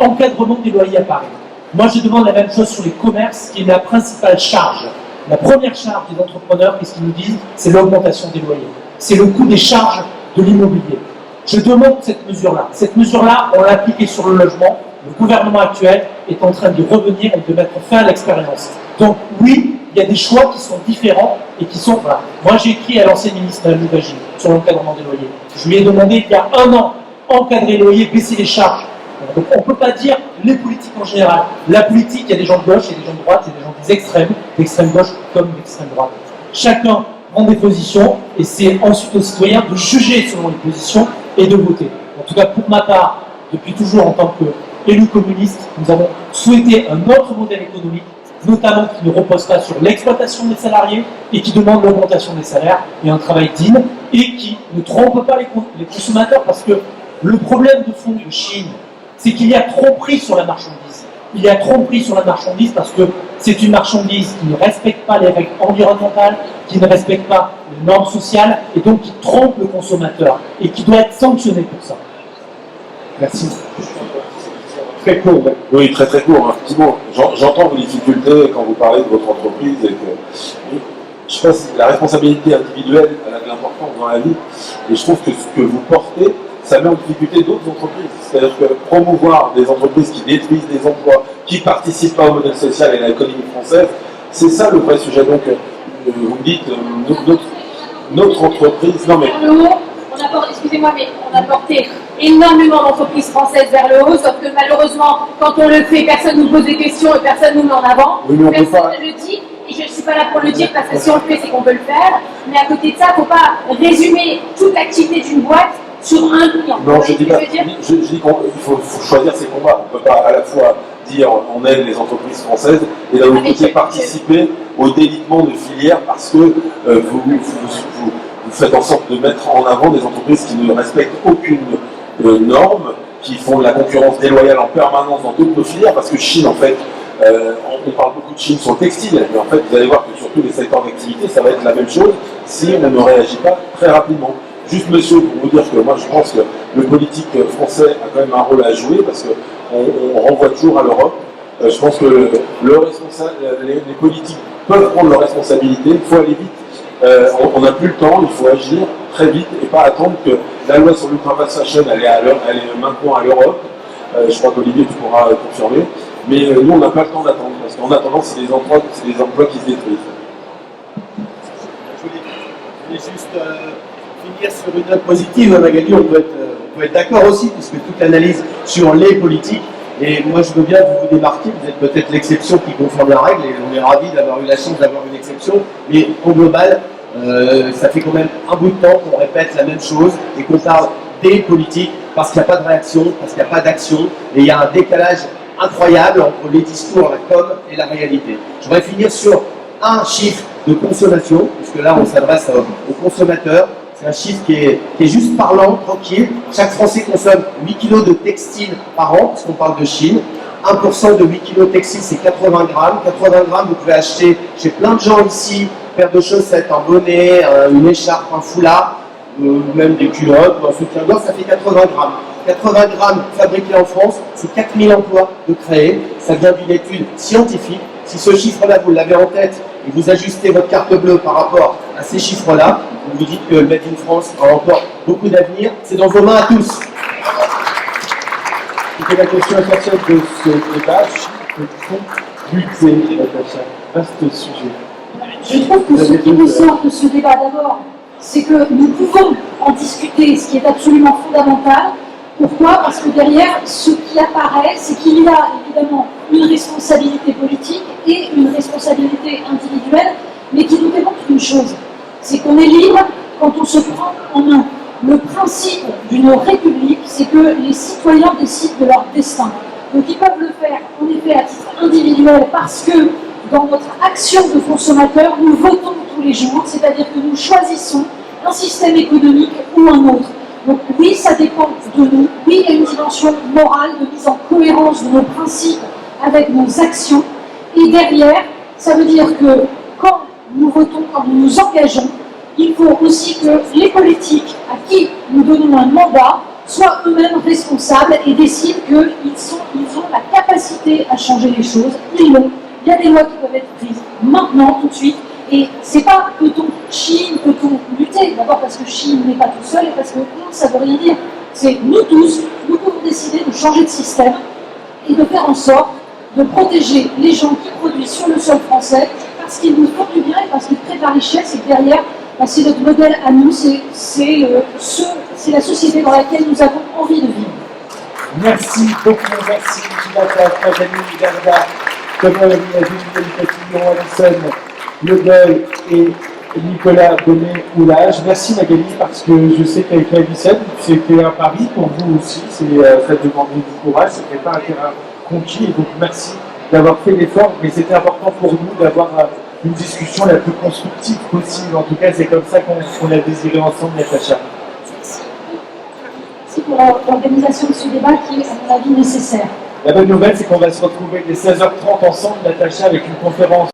Encadrement des loyers à Paris. Moi, je demande la même chose sur les commerces, qui est la principale charge. La première charge des entrepreneurs, qu'est-ce qu'ils nous disent? C'est l'augmentation des loyers. C'est le coût des charges de l'immobilier. Je demande cette mesure-là. Cette mesure-là, on l'a appliquée sur le logement. Le gouvernement actuel est en train de revenir et de mettre fin à l'expérience. Donc oui, il y a des choix qui sont différents et qui sont... Voilà. Moi, j'ai écrit à l'ancien ministre Louvagie sur l'encadrement des loyers. Je lui ai demandé il y a 1 an, encadrer les loyers, baisser les charges. Donc on ne peut pas dire les politiques en général. La politique, il y a des gens de gauche, il y a des gens de droite, il y a des gens des extrêmes, d'extrême gauche comme d'extrême droite. Chacun prend des positions et c'est ensuite aux citoyens de juger selon les positions et de voter. En tout cas, pour ma part, depuis toujours en tant qu'élu communiste, nous avons souhaité un autre modèle économique, notamment qui ne repose pas sur l'exploitation des salariés et qui demande l'augmentation des salaires et un travail digne et qui ne trompe pas les consommateurs, parce que le problème de fond de Chine, c'est qu'il y a tromperie sur la marchandise. Il y a tromperie sur la marchandise parce que c'est une marchandise qui ne respecte pas les règles environnementales, qui ne respecte pas les normes sociales et donc qui trompe le consommateur et qui doit être sanctionné pour ça. Merci. Très court. Oui, très très court. Effectivement, j'entends vos difficultés quand vous parlez de votre entreprise et que je pense que la responsabilité individuelle elle a de l'importance dans la vie et je trouve que ce que vous portez, ça met en difficulté d'autres entreprises. C'est-à-dire que promouvoir des entreprises qui détruisent des emplois, qui ne participent pas au modèle social et à l'économie française, c'est ça le vrai sujet. Donc, vous me dites, notre entreprise... Non mais... Excusez-moi, mais on a porté énormément d'entreprises françaises vers le haut, sauf que malheureusement, quand on le fait, personne ne nous pose des questions et personne ne nous met en avant. Oui, mais on peut Personne pas- ne le dit, et je ne suis pas là pour le dire parce que si on le fait, c'est qu'on peut le faire. Mais à côté de ça, il ne faut pas résumer toute l'activité d'une boîte sur un client. Non, Vous je voyez dis ce que pas. je veux dire? Je dis qu'il faut choisir ses combats. On ne peut pas à la fois dire on aide les entreprises françaises et d'un autre mais côté je- participer au délitement de filières parce que vous faites en sorte de mettre en avant des entreprises qui ne respectent aucune norme, qui font de la concurrence déloyale en permanence dans toutes nos filières, parce que Chine, en fait, on parle beaucoup de Chine sur le textile, mais en fait, vous allez voir que sur tous les secteurs d'activité, ça va être la même chose si on ne réagit pas très rapidement. Juste, monsieur, pour vous dire que moi, je pense que le politique français a quand même un rôle à jouer, parce qu'on renvoie toujours à l'Europe. Je pense que les politiques peuvent prendre leurs responsabilités, il faut aller vite. On n'a plus le temps, il faut agir très vite et pas attendre que la loi sur l'ultra fast fashion elle est maintenant à l'Europe. Je crois qu'Olivier tu pourras confirmer. Mais nous on n'a pas le temps d'attendre parce qu'en attendant c'est des emplois qui se détruisent. Je voulais juste finir sur une note positive, Magali, on peut être d'accord aussi, puisque toute l'analyse sur les politiques, et moi je veux bien que vous vous démarquiez, vous êtes peut-être l'exception qui confirme la règle, et on est ravis d'avoir eu la chance d'avoir une exception, mais au global, ça fait quand même un bout de temps qu'on répète la même chose, et qu'on parle des politiques, parce qu'il n'y a pas de réaction, parce qu'il n'y a pas d'action, et il y a un décalage incroyable entre les discours, la com et la réalité. Je voudrais finir sur un chiffre de consommation, puisque là on s'adresse aux consommateurs. C'est un chiffre qui est juste parlant, tranquille. Chaque Français consomme 8 kg de textile par an, parce qu'on parle de Chine. 1% de 8 kg de textile, c'est 80 grammes. 80 grammes, vous pouvez acheter chez plein de gens ici, une paire de chaussettes, un bonnet, une écharpe, un foulard, même des culottes, un soutien-gorge, ça fait 80 grammes. 80 grammes fabriqués en France, c'est 4000 emplois de créer. Ça vient d'une étude scientifique. Si ce chiffre-là, vous l'avez en tête et vous ajustez votre carte bleue par rapport à ces chiffres-là, vous vous dites que le Made in France a encore beaucoup d'avenir. C'est dans vos mains à tous. C'était la question essentielle de ce débat. Peut-on lutter, Natacha? Vaste sujet. Je trouve que ce qui ressort de ce débat d'abord, c'est que nous pouvons en discuter, ce qui est absolument fondamental. Pourquoi? Parce que derrière, ce qui apparaît, c'est qu'il y a évidemment une responsabilité politique et une responsabilité individuelle, mais qui nous démontre une chose, c'est qu'on est libre quand on se prend en main. Le principe d'une république, c'est que les citoyens décident de leur destin. Donc ils peuvent le faire, en effet, à titre individuel, parce que dans notre action de consommateur, nous votons tous les jours, c'est-à-dire que nous choisissons un système économique ou un autre. Donc oui, ça dépend de nous. Oui, il y a une dimension morale de mise en cohérence de nos principes avec nos actions. Et derrière, ça veut dire que quand nous votons, quand nous nous engageons, il faut aussi que les politiques à qui nous donnons un mandat soient eux-mêmes responsables et décident qu'ils ont la capacité à changer les choses. Ils l'ont. Il y a des lois qui peuvent être prises maintenant, tout de suite. Et c'est pas peut-on Chine, peut-on lutter? D'abord parce que Chine n'est pas tout seul et parce que non, ça veut rien dire. C'est nous tous, nous pouvons décider de changer de système et de faire en sorte de protéger les gens qui produisent sur le sol français parce qu'ils nous font du bien et parce qu'ils créent de la richesse et que derrière, c'est notre modèle à nous, c'est la société dans laquelle nous avons envie de vivre. Merci beaucoup, merci Natacha, Magali, Garda, Thomas Julie Petillon, Alison, Le Goy et Nicolas Bonnet-Oulage. Merci Magali, parce que je sais qu'avec Alison, c'était un pari pour vous aussi, ça demandait du courage, ce n'était pas un terrain conquis, et donc merci d'avoir fait l'effort, mais c'était important pour nous d'avoir une discussion la plus constructive possible. En tout cas, c'est comme ça qu'on a désiré ensemble, Natacha. Merci pour l'organisation de ce débat qui est, à mon avis, nécessaire. La bonne nouvelle, c'est qu'on va se retrouver dès 16h30 ensemble, Natacha, avec une conférence.